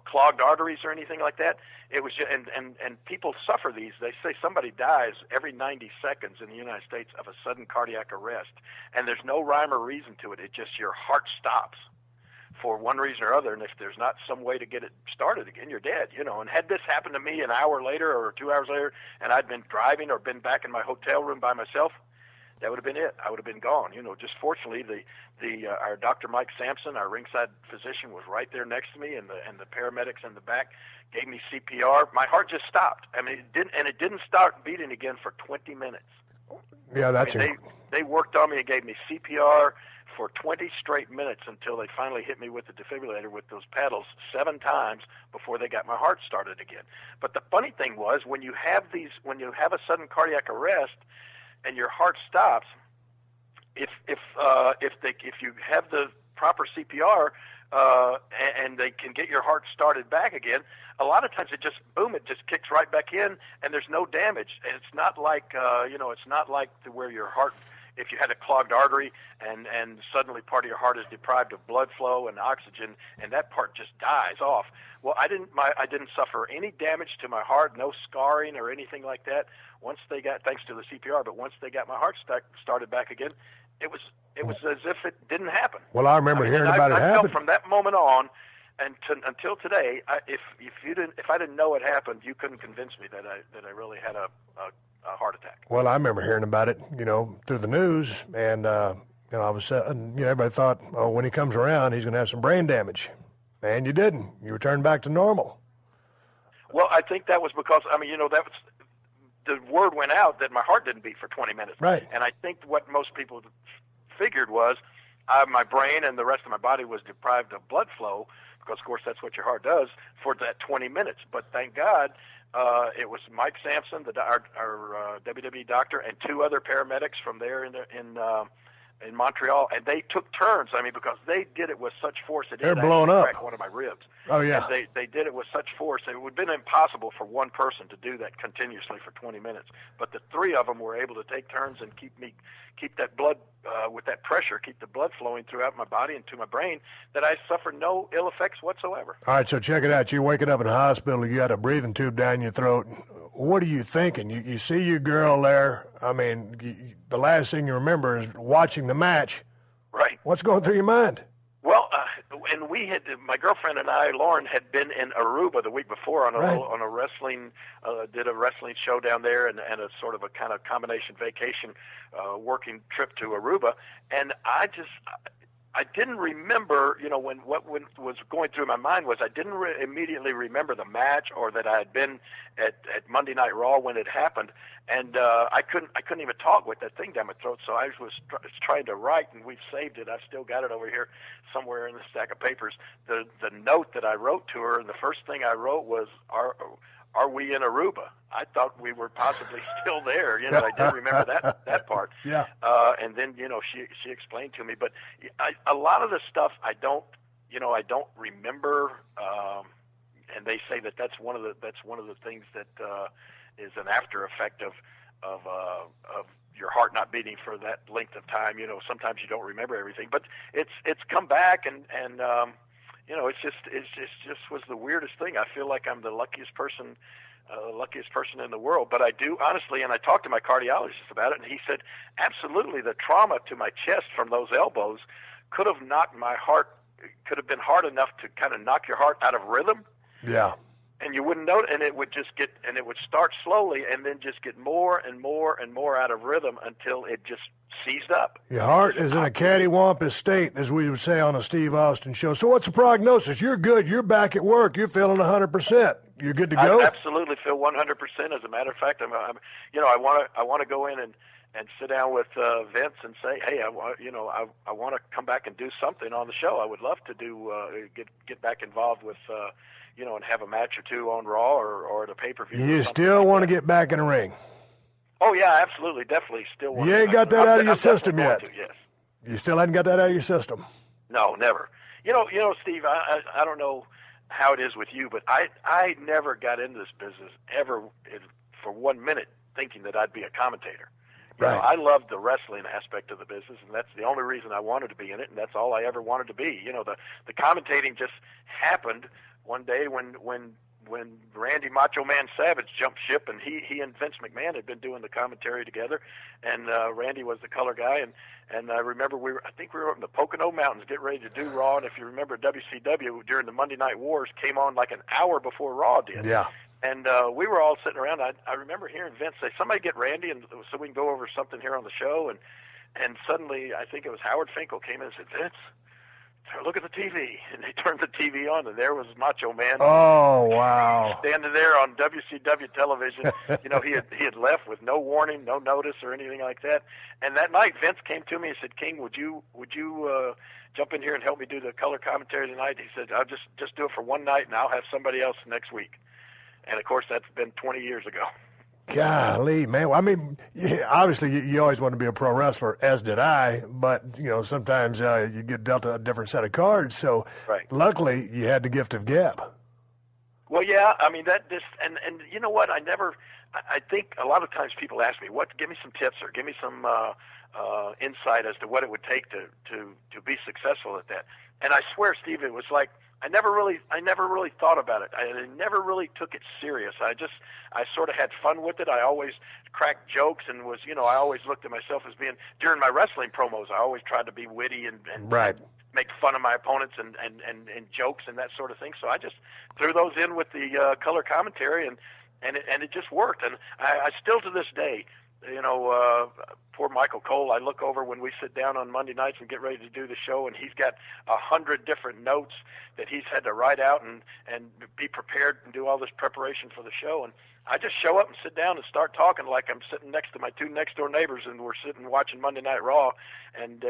clogged arteries or anything like that. It was just, and people suffer these. They say somebody dies every 90 seconds in the United States of a sudden cardiac arrest, and there's no rhyme or reason to it. It just, your heart stops for one reason or other, and if there's not some way to get it started again, you're dead, And had this happened to me an hour later or 2 hours later, and I'd been driving or been back in my hotel room by myself, that would have been it. I would have been gone. Just fortunately, our Dr. Mike Sampson, our ringside physician, was right there next to me, and the paramedics in the back gave me CPR. My heart just stopped. I mean, it didn't start beating again for 20 minutes. Yeah, that's they worked on me and gave me CPR for 20 straight minutes until they finally hit me with the defibrillator with those paddles 7 times before they got my heart started again. But the funny thing was, when you have a sudden cardiac arrest and your heart stops, if you have the proper CPR and they can get your heart started back again, a lot of times it just kicks right back in, and there's no damage. And it's not like it's not like to where your heart, if you had a clogged artery and suddenly part of your heart is deprived of blood flow and oxygen, and that part just dies off. Well, I didn't suffer any damage to my heart, no scarring or anything like that. Thanks to the CPR, but once they got my heart started back again, it was as if it didn't happen. Well, I remember hearing about it happen. I felt from that moment on, and until today, if I didn't know it happened, you couldn't convince me that I really had a heart attack. Well, I remember hearing about it, through the news, and all of a sudden, everybody thought, oh, when he comes around, he's going to have some brain damage, and you didn't. You returned back to normal. Well, I think that was because that was the word went out that my heart didn't beat for 20 minutes. Right. And I think what most people figured was my brain and the rest of my body was deprived of blood flow, because, of course, that's what your heart does for that 20 minutes. But thank God, it was Mike Sampson, our WWE doctor, and 2 other paramedics from there in Montreal, and they took turns. I mean, because they did it with such force, it they're blown up. Cracked one of my ribs. Oh yeah. And they did it with such force. It would have been impossible for one person to do that continuously for 20 minutes. But the 3 of them were able to take turns and keep that blood with that pressure, keep the blood flowing throughout my body and to my brain, that I suffered no ill effects whatsoever. All right, so check it out. You're waking up in a hospital. You got a breathing tube down your throat. What are you thinking? You see your girl there. I mean, the last thing you remember is watching the match. Right. What's going through your mind? Well, and my girlfriend and I, Lauren, had been in Aruba the week before on a wrestling, did a wrestling show down there, and a sort of a kind of combination vacation, working trip to Aruba, and I didn't remember, when what was going through my mind was I didn't immediately remember the match, or that I had been at Monday Night Raw when it happened, and I couldn't even talk with that thing down my throat. So I was trying to write, and we've saved it. I've still got it over here somewhere in the stack of papers. The note that I wrote to her, and the first thing I wrote was, "Are we in Aruba?" I thought we were possibly still there. I didn't remember that part. Yeah. And then she explained to me, but a lot of the stuff I don't remember. And they say that's one of the things that is an after effect of your heart not beating for that length of time. Sometimes you don't remember everything, but it's come back, and it just was the weirdest thing. I feel like I'm the luckiest person in the world. But I do, honestly, and I talked to my cardiologist about it, and he said, absolutely, the trauma to my chest from those elbows could have knocked my heart, could have been hard enough to kind of knock your heart out of rhythm. Yeah. And you wouldn't know, and it would start slowly, and then just get more and more and more out of rhythm until it just seized up. Your heart is in a cattywampus state, as we would say on a Steve Austin show. So what's the prognosis? You're good. You're back at work. You're feeling 100%. You're good to go? I absolutely feel 100%. As a matter of fact, I want to go in and sit down with Vince and say, hey, I want to come back and do something on the show. I would love to get back involved with and have a match or 2 on Raw or at a pay-per-view. You still want to get back in the ring? Oh, yeah, absolutely, definitely still want to. You ain't got that out of your system yet? Yes. You still hadn't got that out of your system? No, never. Steve, I don't know how it is with you, but I never got into this business ever for 1 minute thinking that I'd be a commentator. Right. I loved the wrestling aspect of the business, and that's the only reason I wanted to be in it, and that's all I ever wanted to be. The commentating just happened one day when Randy Macho Man Savage jumped ship, and he and Vince McMahon had been doing the commentary together, and Randy was the color guy, and I remember I think we were up in the Pocono Mountains getting ready to do Raw, and if you remember, WCW during the Monday Night Wars came on like an hour before Raw did. Yeah. And we were all sitting around. I remember hearing Vince say, "Somebody get Randy, and so we can go over something here on the show." And suddenly, I think it was Howard Finkel came in and said, "Vince, look at the TV." And they turned the TV on, and there was Macho Man. Oh, wow. Standing there on WCW television. He had left with no warning, no notice or anything like that. And that night, Vince came to me and said, "King, would you jump in here and help me do the color commentary tonight?" He said, "I'll just do it for one night, and I'll have somebody else next week." And, of course, that's been 20 years ago. Golly, man. Well, I mean, obviously you always want to be a pro wrestler, as did I, but, sometimes you get dealt a different set of cards. So right. Luckily you had the gift of gab. Well, yeah, I mean, that just, and you know what, I think a lot of times people ask me, give me some tips or give me some insight as to what it would take to be successful at that. And I swear, Steve, it was like, I never really thought about it. I never really took it serious. I sort of had fun with it. I always cracked jokes and was, I always looked at myself as being, during my wrestling promos, I always tried to be witty and right. make fun of my opponents and jokes and that sort of thing. So I just threw those in with the color commentary and it just worked. And I still to this day, poor Michael Cole, I look over when we sit down on Monday nights and get ready to do the show, and he's got 100 different notes that he's had to write out and be prepared and do all this preparation for the show. And I just show up and sit down and start talking like I'm sitting next to my two next-door neighbors, and we're sitting watching Monday Night Raw, and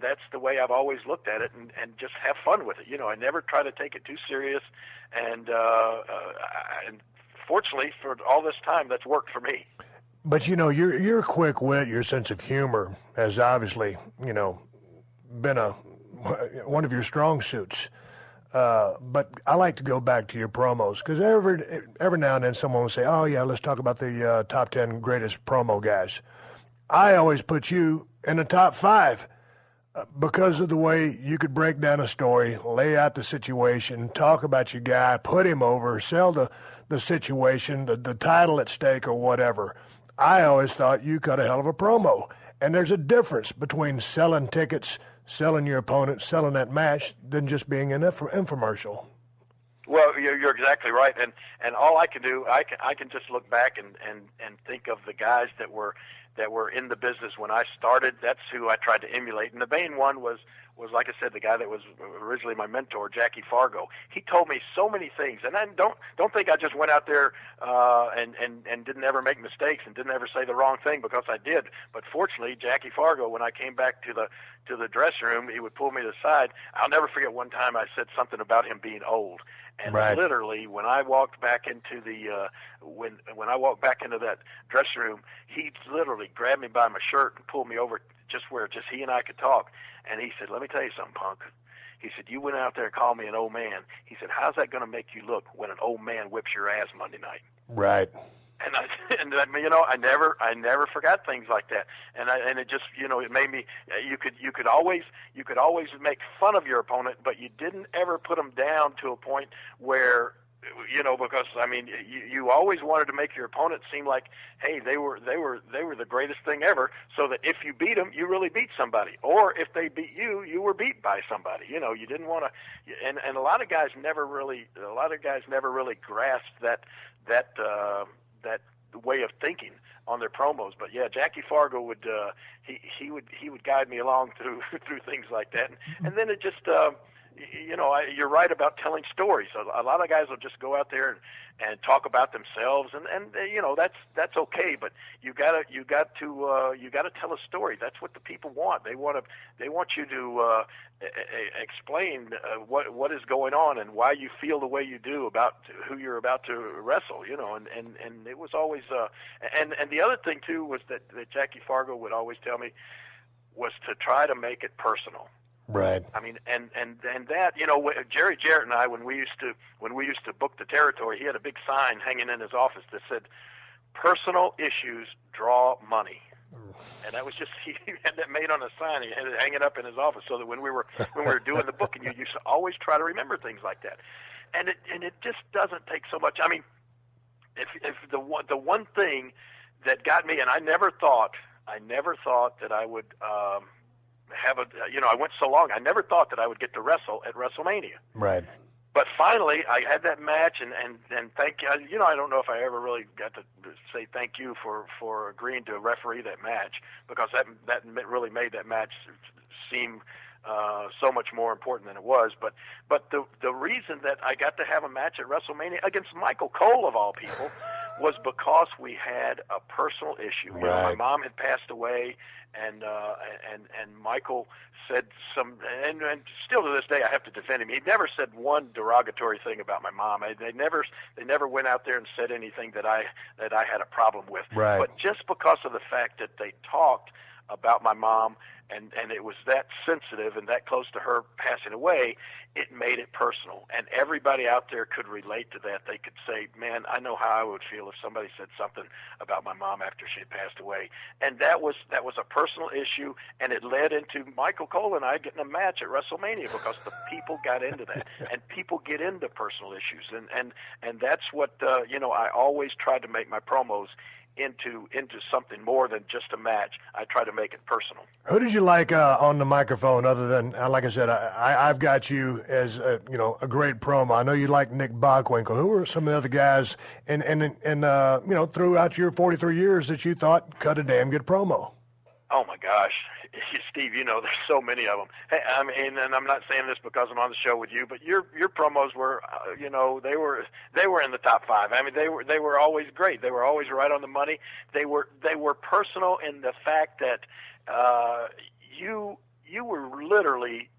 that's the way I've always looked at it, and just have fun with it. I never try to take it too serious, and fortunately for all this time, that's worked for me. But, your quick wit, your sense of humor has obviously, been one of your strong suits. But I like to go back to your promos because every now and then someone will say, "Oh, yeah, let's talk about the top 10 greatest promo guys." I always put you in the top 5 because of the way you could break down a story, lay out the situation, talk about your guy, put him over, sell the situation, the title at stake or whatever. I always thought you cut a hell of a promo. And there's a difference between selling tickets, selling your opponent, selling that match, than just being an infomercial. Well, you're exactly right. And all I can do, I can just look back and think of the guys that were in the business when I started. That's who I tried to emulate. And the main one was like I said, the guy that was originally my mentor, Jackie Fargo. He told me so many things, and I don't think I just went out there and didn't ever make mistakes and didn't ever say the wrong thing, because I did. But fortunately, Jackie Fargo, when I came back to the dressing room, he would pull me to the side. I'll never forget one time I said something about him being old. And right. Literally, when I walked back into when I walked back into that dressing room, he literally grabbed me by my shirt and pulled me over just where he and I could talk. And he said, "Let me tell you something, punk." He said, "You went out there and called me an old man." He said, "How's that going to make you look when an old man whips your ass Monday night?" Right. And I never forgot things like that. And it just, it made me. You could always make fun of your opponent, but you didn't ever put them down to a point where, because you always wanted to make your opponent seem like, hey, they were the greatest thing ever, so that if you beat them, you really beat somebody, or if they beat you, you were beat by somebody. You didn't want to, and a lot of guys never really grasped that way of thinking on their promos. But yeah, Jackie Fargo would he would guide me along through things like that, and then it just. You're right about telling stories. A lot of guys will just go out there and talk about themselves, and that's okay. But you got to tell a story. That's what the people want. They want you to explain what is going on and why you feel the way you do about who you're about to wrestle. And it was always and the other thing too was that Jackie Fargo would always tell me was to try to make it personal. Right. I mean, and that, Jerry Jarrett and I, when we used to book the territory, he had a big sign hanging in his office that said, "Personal issues draw money." And that was just, he had that made on a sign. He had it hanging up in his office so that when we were doing the booking, you used to always try to remember things like that. and it just doesn't take so much. I mean, if the one thing that got me, and I never thought that I would have a, I went so long, I never thought that I would get to wrestle at WrestleMania. Right. But finally, I had that match, and thank you. I don't know if I ever really got to say thank you for agreeing to referee that match, because that really made that match seem so much more important than it was. But the reason that I got to have a match at WrestleMania against Michael Cole of all people was because we had a personal issue. Right. My mom had passed away, and Michael said some, and still to this day I have to defend him. He never said one derogatory thing about my mom. They never went out there and said anything that I had a problem with. Right. But just because of the fact that they talked about my mom, and it was that sensitive and that close to her passing away, it made it personal. And everybody out there could relate to that. They could say, man, I know how I would feel if somebody said something about my mom after she had passed away. And that was a personal issue, and it led into Michael Cole and I getting a match at WrestleMania, because the people got into that. And people get into personal issues. And that's what, I always tried to make my promos into something more than just a match. I try to make it personal. Who did you like on the microphone, other than, like I said, I've got you as a great promo. I know you like Nick Bockwinkel. Who were some of the other guys and throughout your 43 years that you thought cut a damn good promo? Oh my gosh, Steve, there's so many of them. Hey, I mean, and I'm not saying this because I'm on the show with you, but your promos were, they were in the top 5. I mean, they were always great. They were always right on the money. They were personal in the fact that you were literally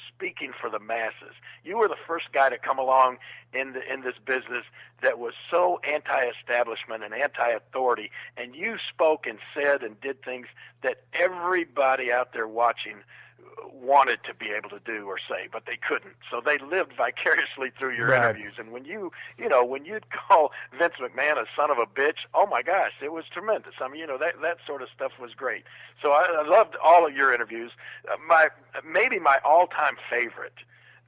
speaking for the masses. You were the first guy to come along in this business that was so anti-establishment and anti-authority, and you spoke and said and did things that everybody out there watching wanted to be able to do or say, but they couldn't. So they lived vicariously through your Right. interviews. And when you'd call Vince McMahon a son of a bitch, oh my gosh, it was tremendous. I mean, that sort of stuff was great. So I loved all of your interviews. Maybe my all-time favorite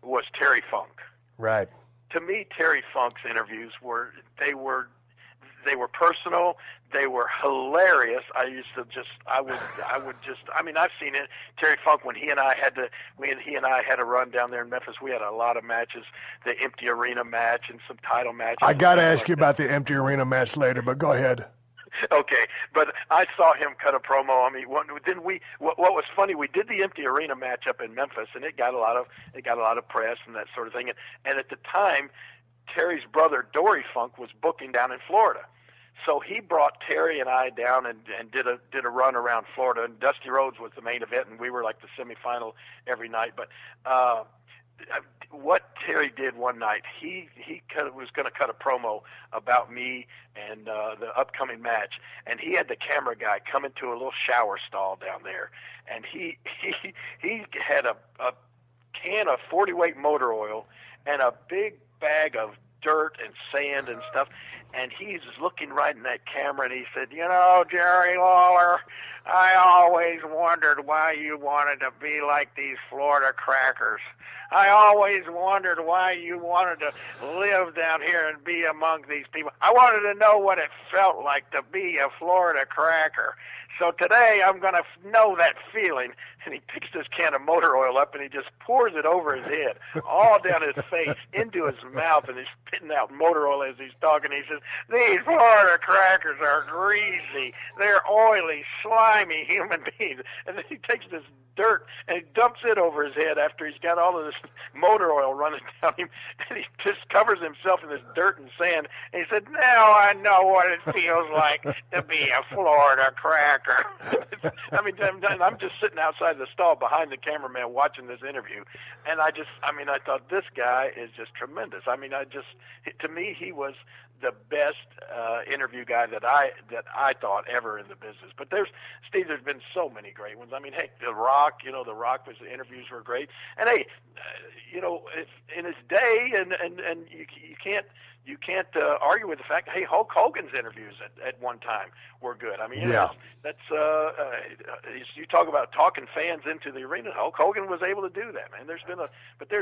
was Terry Funk. Right. To me, Terry Funk's interviews were personal. They were hilarious. I've seen it. Terry Funk, when he and I had a run down there in Memphis, we had a lot of matches, the empty arena match and some title matches. I got to ask you about the empty arena match later, but go ahead. Okay, but I saw him cut a promo on me. What was funny? We did the empty arena match up in Memphis, and it got a lot of press and that sort of thing. And at the time, Terry's brother Dory Funk was booking down in Florida, so he brought Terry and I down and did a run around Florida. And Dusty Rhodes was the main event, and we were like the semifinal every night. But what Terry did one night, he was going to cut a promo about me and the upcoming match, and he had the camera guy come into a little shower stall down there, and he had a can of 40-weight motor oil and a big bag of dirt and sand and stuff, and he's looking right in that camera, and he said, Jerry Lawler, I always wondered why you wanted to be like these Florida crackers. I always wondered why you wanted to live down here and be among these people. I wanted to know what it felt like to be a Florida cracker. So today I'm going to know that feeling. And he picks this can of motor oil up and he just pours it over his head, all down his face, into his mouth, and he's spitting out motor oil as he's talking. He says, these Florida crackers are greasy. They're oily, slimy human beings. And then he takes this dirt and he dumps it over his head after he's got all of this motor oil running down him, and he just covers himself in this dirt and sand, and he said, now I know what it feels like to be a Florida cracker. I mean, I'm just sitting outside the stall behind the cameraman watching this interview, and I thought, this guy is just tremendous. I mean, to me, he was the best interview guy that I thought ever in the business. But there's been so many great ones. I mean, hey, The Rock, The Rock the interviews were great. And hey, it's in his day, and you can't argue with the fact that, hey, Hulk Hogan's interviews at one time were good. I mean, that's you talk about talking fans into the arena. Hulk Hogan was able to do that, man. There's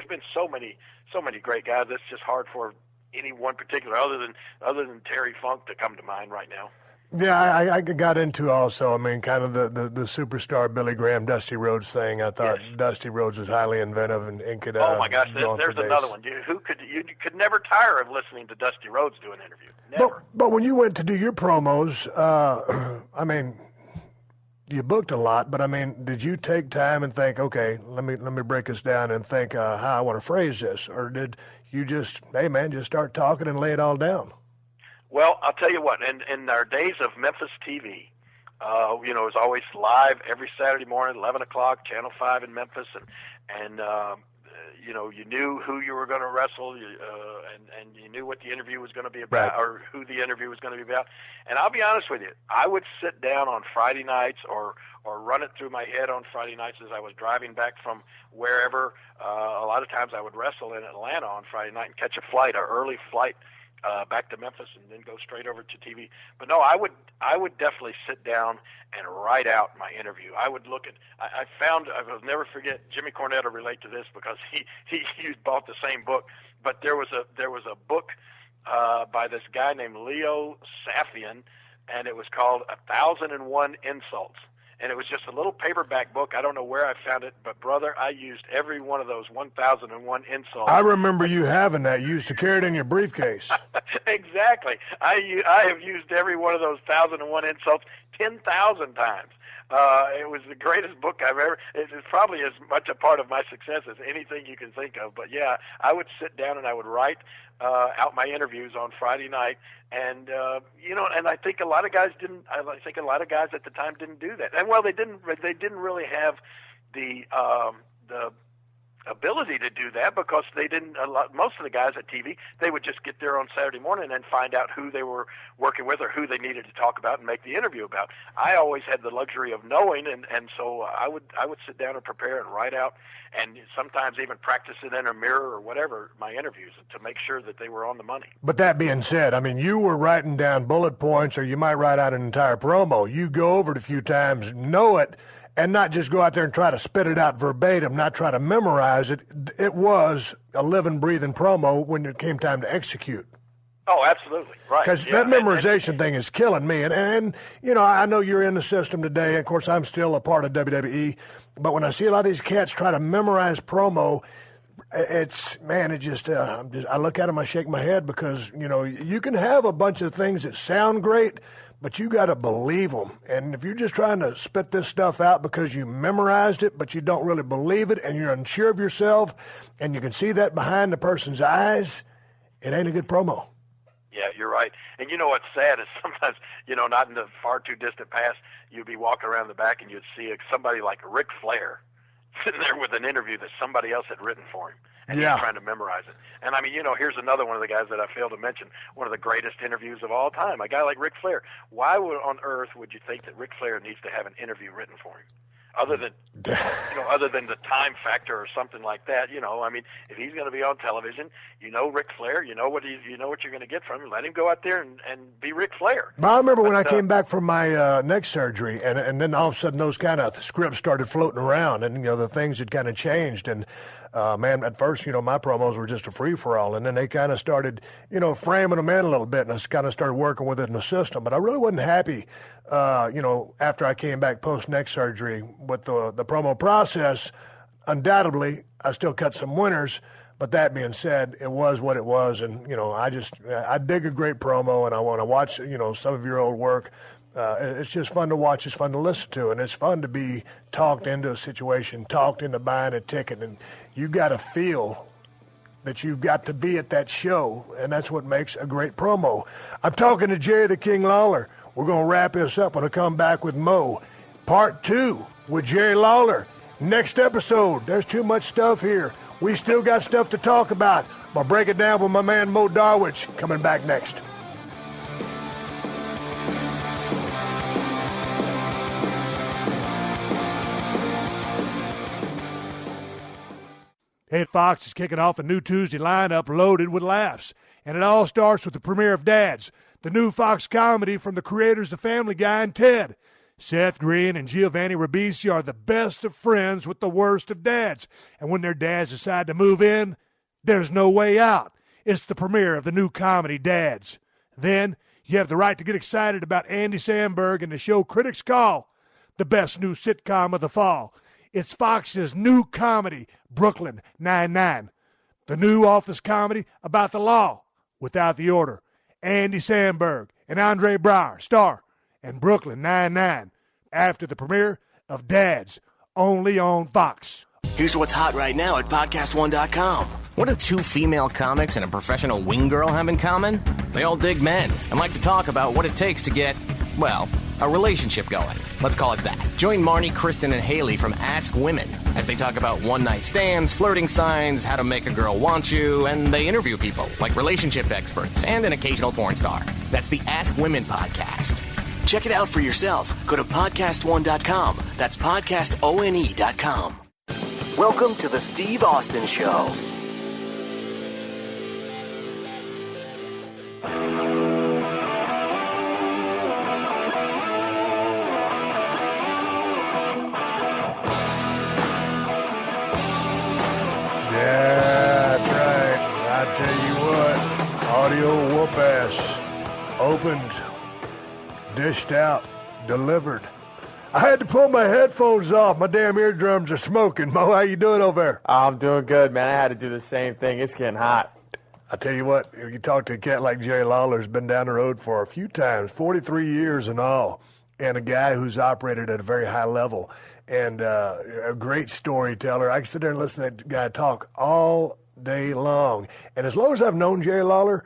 been so many great guys. That's just hard for any one particular, other than Terry Funk, to come to mind right now. Yeah, I got into also, I mean, kind of the superstar Billy Graham, Dusty Rhodes thing. I thought Dusty Rhodes was highly inventive and could. Oh my gosh, there's another one. You could never tire of listening to Dusty Rhodes do an interview. Never. But when you went to do your promos, I mean, you booked a lot. But I mean, did you take time and think, okay, let me break this down and think how I want to phrase this, or did you just, hey man, just start talking and lay it all down? Well, I'll tell you what. In our days of Memphis TV, it was always live every Saturday morning, 11 o'clock, Channel 5 in Memphis, and you knew who you were going to wrestle, and you knew what the interview was going to be about, right, or who the interview was going to be about. And I'll be honest with you, I would sit down on Friday nights or run it through my head on Friday nights as I was driving back from wherever. A lot of times I would wrestle in Atlanta on Friday night and catch an early flight back to Memphis, and then go straight over to TV. But no, I would definitely sit down and write out my interview. I would look at. I will never forget. Jimmy Cornette will relate to this because he bought the same book. But there was a book by this guy named Leo Safian, and it was called 1,001 Insults. And it was just a little paperback book. I don't know where I found it, but, brother, I used every one of those 1,001 insults. I remember you having that. You used to carry it in your briefcase. Exactly. I have used every one of those 1,001 insults 10,000 times. It was the greatest book I've ever. It's probably as much a part of my success as anything you can think of. But yeah, I would sit down and I would write out my interviews on Friday night, and and I think a lot of guys didn't. I think a lot of guys at the time didn't do that. And well, they didn't really have the ability to do that because they didn't. Most of the guys at TV, they would just get there on Saturday morning and find out who they were working with or who they needed to talk about and make the interview about. I always had the luxury of knowing, and so I would sit down and prepare and write out, and sometimes even practice it in a mirror or whatever, my interviews, to make sure that they were on the money. But that being said, I mean, you were writing down bullet points, or you might write out an entire promo. You go over it a few times, know it, and not just go out there and try to spit it out verbatim, not try to memorize it. It was a living, breathing promo when it came time to execute. Oh, absolutely. Right. Because that memorization thing is killing me. And I know you're in the system today. Of course, I'm still a part of WWE. But when I see a lot of these cats try to memorize promo, I look at them, I shake my head because, you can have a bunch of things that sound great, but you got to believe them. And if you're just trying to spit this stuff out because you memorized it, but you don't really believe it, and you're unsure of yourself, and you can see that behind the person's eyes, it ain't a good promo. Yeah, you're right. And you know what's sad is sometimes, not in the far too distant past, you'd be walking around the back and you'd see somebody like Ric Flair sitting there with an interview that somebody else had written for him. And he's trying to memorize it. And I mean, here's another one of the guys that I failed to mention, one of the greatest interviews of all time, a guy like Ric Flair. Why on earth would you think that Ric Flair needs to have an interview written for him? Other than the time factor or something like that, I mean, if he's going to be on television, Ric Flair, you know what you're going to get from him. Let him go out there and be Ric Flair. But I remember when I came back from my neck surgery, and then all of a sudden those kind of scripts started floating around, and the things had kind of changed. And man, at first, my promos were just a free for all, and then they kind of started, framing them in a little bit, and I kind of started working with it in the system. But I really wasn't happy, after I came back post neck surgery with the promo process. Undoubtedly, I still cut some winners, but that being said, it was what it was, and I dig a great promo, and I want to watch some of your old work. It's just fun to watch. It's fun to listen to, and it's fun to be talked into a situation, talked into buying a ticket, and you got to feel that you've got to be at that show, and that's what makes a great promo. I'm talking to Jerry the King Lawler. We're going to wrap this up when I come back with Mo. Part 2 with Jerry Lawler. Next episode. There's too much stuff here. We still got stuff to talk about. I'll break it down with my man Mo Darwich coming back next. Hey, Fox is kicking off a new Tuesday lineup loaded with laughs. And it all starts with the premiere of Dads, the new Fox comedy from the creators of Family Guy and Ted. Seth Green and Giovanni Ribisi are the best of friends with the worst of dads. And when their dads decide to move in, there's no way out. It's the premiere of the new comedy Dads. Then you have the right to get excited about Andy Samberg and the show critics call the best new sitcom of the fall. It's Fox's new comedy, Brooklyn Nine-Nine. The new office comedy about the law without the order. Andy Samberg and Andre Braugher star in Brooklyn Nine-Nine after the premiere of Dads, only on Fox. Here's what's hot right now at PodcastOne.com. What do two female comics and a professional wing girl have in common? They all dig men and like to talk about what it takes to get, well, a relationship going. Let's call it that. Join Marnie, Kristen, and Haley from Ask Women as they talk about one-night stands, flirting signs, how to make a girl want you, and they interview people like relationship experts and an occasional porn star. That's the Ask Women podcast. Check it out for yourself. Go to PodcastOne.com. That's PodcastOne.com. Welcome to the Steve Austin Show. Yeah, that's right. I tell you what, audio whoop-ass, opened, dished out, delivered. I had to pull my headphones off. My damn eardrums are smoking. Mo, how you doing over there? I'm doing good, man. I had to do the same thing. It's getting hot. I tell you what, if you talk to a cat like Jerry Lawler, who's been down the road for a few times, 43 years in all, and a guy who's operated at a very high level, and a great storyteller. I can sit there and listen to that guy talk all day long. And as long as I've known Jerry Lawler,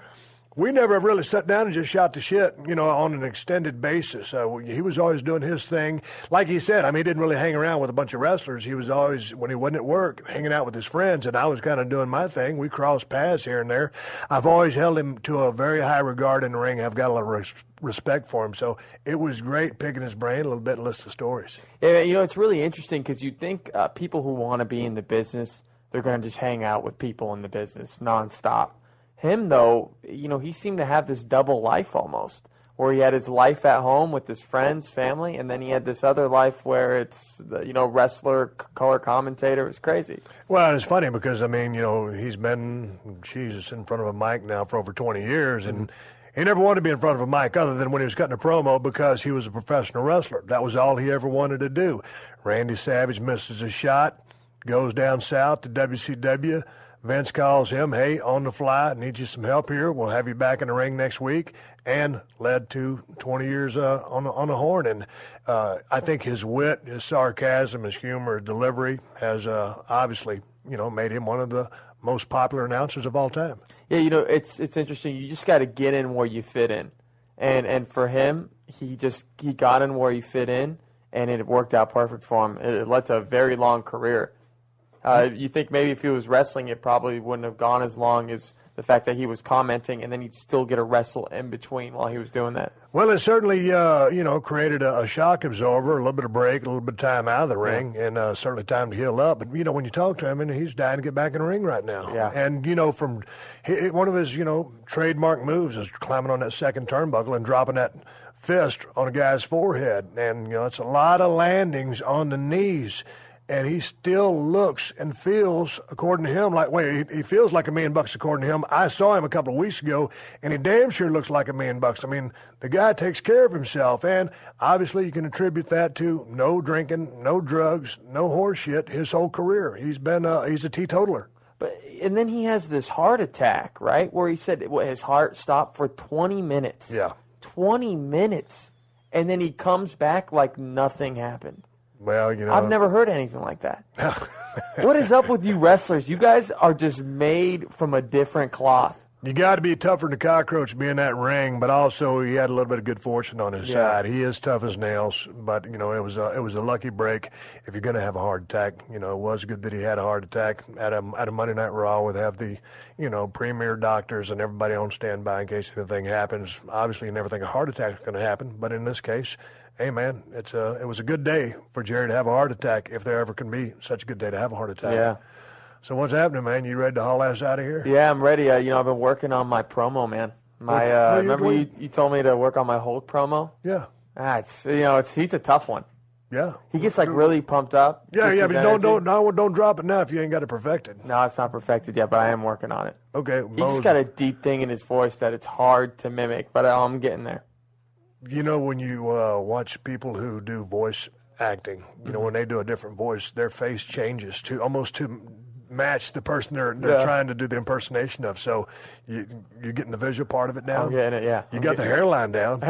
we never have really sat down and just shot the shit, on an extended basis. He was always doing his thing. Like he said, he didn't really hang around with a bunch of wrestlers. He was always, when he wasn't at work, hanging out with his friends, and I was kind of doing my thing. We crossed paths here and there. I've always held him to a very high regard in the ring. I've got a lot of respect for him. So it was great picking his brain a little bit and listen to stories. Yeah, it's really interesting because you think people who want to be in the business, they're going to just hang out with people in the business nonstop. Him, though, he seemed to have this double life almost, where he had his life at home with his friends, family, and then he had this other life where it's, wrestler, color commentator. It was crazy. Well, it's funny because, he's been, in front of a mic now for over 20 years, and he never wanted to be in front of a mic other than when he was cutting a promo because he was a professional wrestler. That was all he ever wanted to do. Randy Savage misses a shot, goes down south to WCW. Vince calls him, hey, on the fly, need you some help here. We'll have you back in the ring next week, and led to 20 years on the horn. And I think his wit, his sarcasm, his humor, his delivery has obviously, made him one of the most popular announcers of all time. Yeah, it's interesting. You just got to get in where you fit in. And for him, he got in where he fit in, and it worked out perfect for him. It led to a very long career. You think maybe if he was wrestling, it probably wouldn't have gone as long as the fact that he was commenting, and then he'd still get a wrestle in between while he was doing that. Well, it certainly, created a shock absorber, a little bit of break, a little bit of time out of the ring, and certainly time to heal up. But, when you talk to him, and he's dying to get back in the ring right now. Yeah. And, from one of his, trademark moves is climbing on that second turnbuckle and dropping that fist on a guy's forehead. And, it's a lot of landings on the knees. And he still looks and feels, according to him, he feels like $1 million according to him. I saw him a couple of weeks ago, and he damn sure looks like $1 million. The guy takes care of himself, and obviously you can attribute that to no drinking, no drugs, no horse shit his whole career. He's a teetotaler. And then he has this heart attack, right, where he said his heart stopped for 20 minutes. Yeah. 20 minutes. And then he comes back like nothing happened. Well, I've never heard anything like that. What is up with you wrestlers? You guys are just made from a different cloth. You got to be tougher than a cockroach to be in that ring, but also he had a little bit of good fortune on his side. He is tough as nails, but it was a lucky break. If you're going to have a heart attack, it was good that he had a heart attack at a Monday Night Raw with have the premier doctors and everybody on standby in case anything happens. Obviously, you never think a heart attack is going to happen, but in this case, hey man, it was a good day for Jerry to have a heart attack if there ever can be such a good day to have a heart attack. Yeah. So what's happening, man? You ready to haul ass out of here? Yeah, I'm ready. I've been working on my promo, man. Remember you told me to work on my Hulk promo? Yeah. He's a tough one. Yeah. He gets really pumped up. Yeah, but don't drop it now if you ain't got it perfected. No, it's not perfected yet, but I am working on it. Okay. He's just got a deep thing in his voice that it's hard to mimic, but I'm getting there. You know, when you watch people who do voice acting, you know, when they do a different voice, their face changes to match the person they're trying to do the impersonation of. So you're getting the visual part of it down. I'm getting it, yeah. You got the hairline down.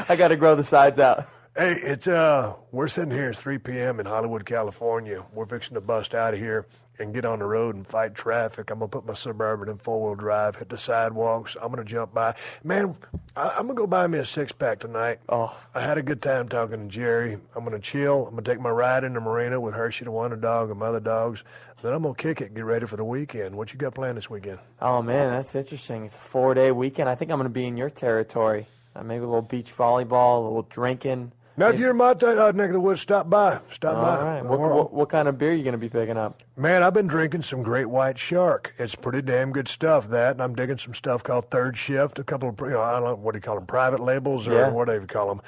I got to grow the sides out. Hey, it's we're sitting here at 3 p.m. in Hollywood, California. We're fixing to bust out of here and get on the road and fight traffic. I'm going to put my Suburban in four-wheel drive, hit the sidewalks. I'm going to jump by. Man, I'm going to go buy me a six-pack tonight. Oh. I had a good time talking to Jerry. I'm going to chill. I'm going to take my ride in the marina with Pt.1 dog and my other dogs. Then I'm going to kick it and get ready for the weekend. What you got planned this weekend? Oh, man, that's interesting. It's a 4-day weekend. I think I'm going to be in your territory. Maybe a little beach volleyball, a little drinking. Now, if you're in my neck of the woods, stop by. Stop by. All right. What kind of beer are you going to be picking up? Man, I've been drinking some Great White Shark. It's pretty damn good stuff, that. And I'm digging some stuff called Third Shift, a couple of, I don't know, what do you call them, private labels or whatever you call them.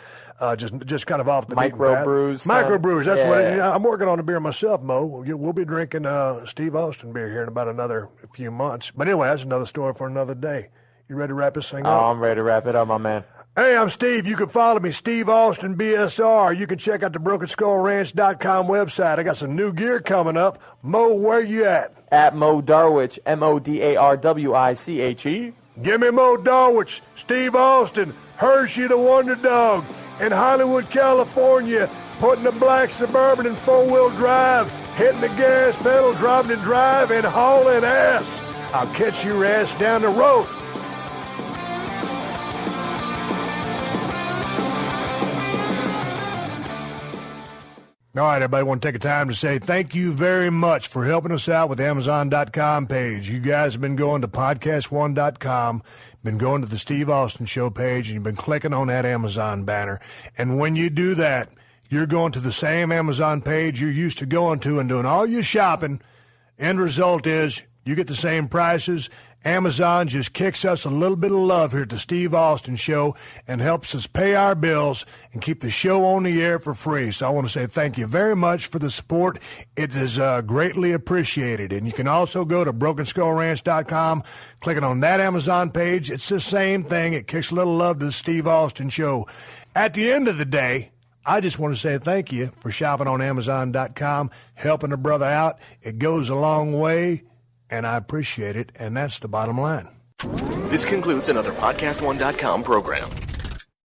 Just kind of off the microbrews. Microbrews, that's what it is. I'm working on a beer myself, Mo. We'll be drinking Steve Austin beer here in about another few months. But anyway, that's another story for another day. You ready to wrap this thing up? Oh, I'm ready to wrap it up, my man. Hey, I'm Steve. You can follow me, Steve Austin BSR. You can check out the BrokenSkullRanch.com website. I got some new gear coming up. Mo, where you at? At Mo Darwich, MoDarwiche. Give me Mo Darwich, Steve Austin, Hershey the Wonder Dog, in Hollywood, California, putting the black Suburban in four-wheel drive, hitting the gas pedal, dropping in drive, and hauling ass. I'll catch your ass down the road. All right, everybody, I want to take a time to say thank you very much for helping us out with the Amazon.com page. You guys have been going to PodcastOne.com, been going to the Steve Austin Show page, and you've been clicking on that Amazon banner. And when you do that, you're going to the same Amazon page you're used to going to and doing all your shopping. End result is you get the same prices. Amazon just kicks us a little bit of love here at the Steve Austin Show and helps us pay our bills and keep the show on the air for free. So I want to say thank you very much for the support. It is greatly appreciated. And you can also go to BrokenSkullRanch.com, clicking on that Amazon page. It's the same thing. It kicks a little love to the Steve Austin Show. At the end of the day, I just want to say thank you for shopping on Amazon.com, helping a brother out. It goes a long way. And I appreciate it, and that's the bottom line. This concludes another PodcastOne.com program.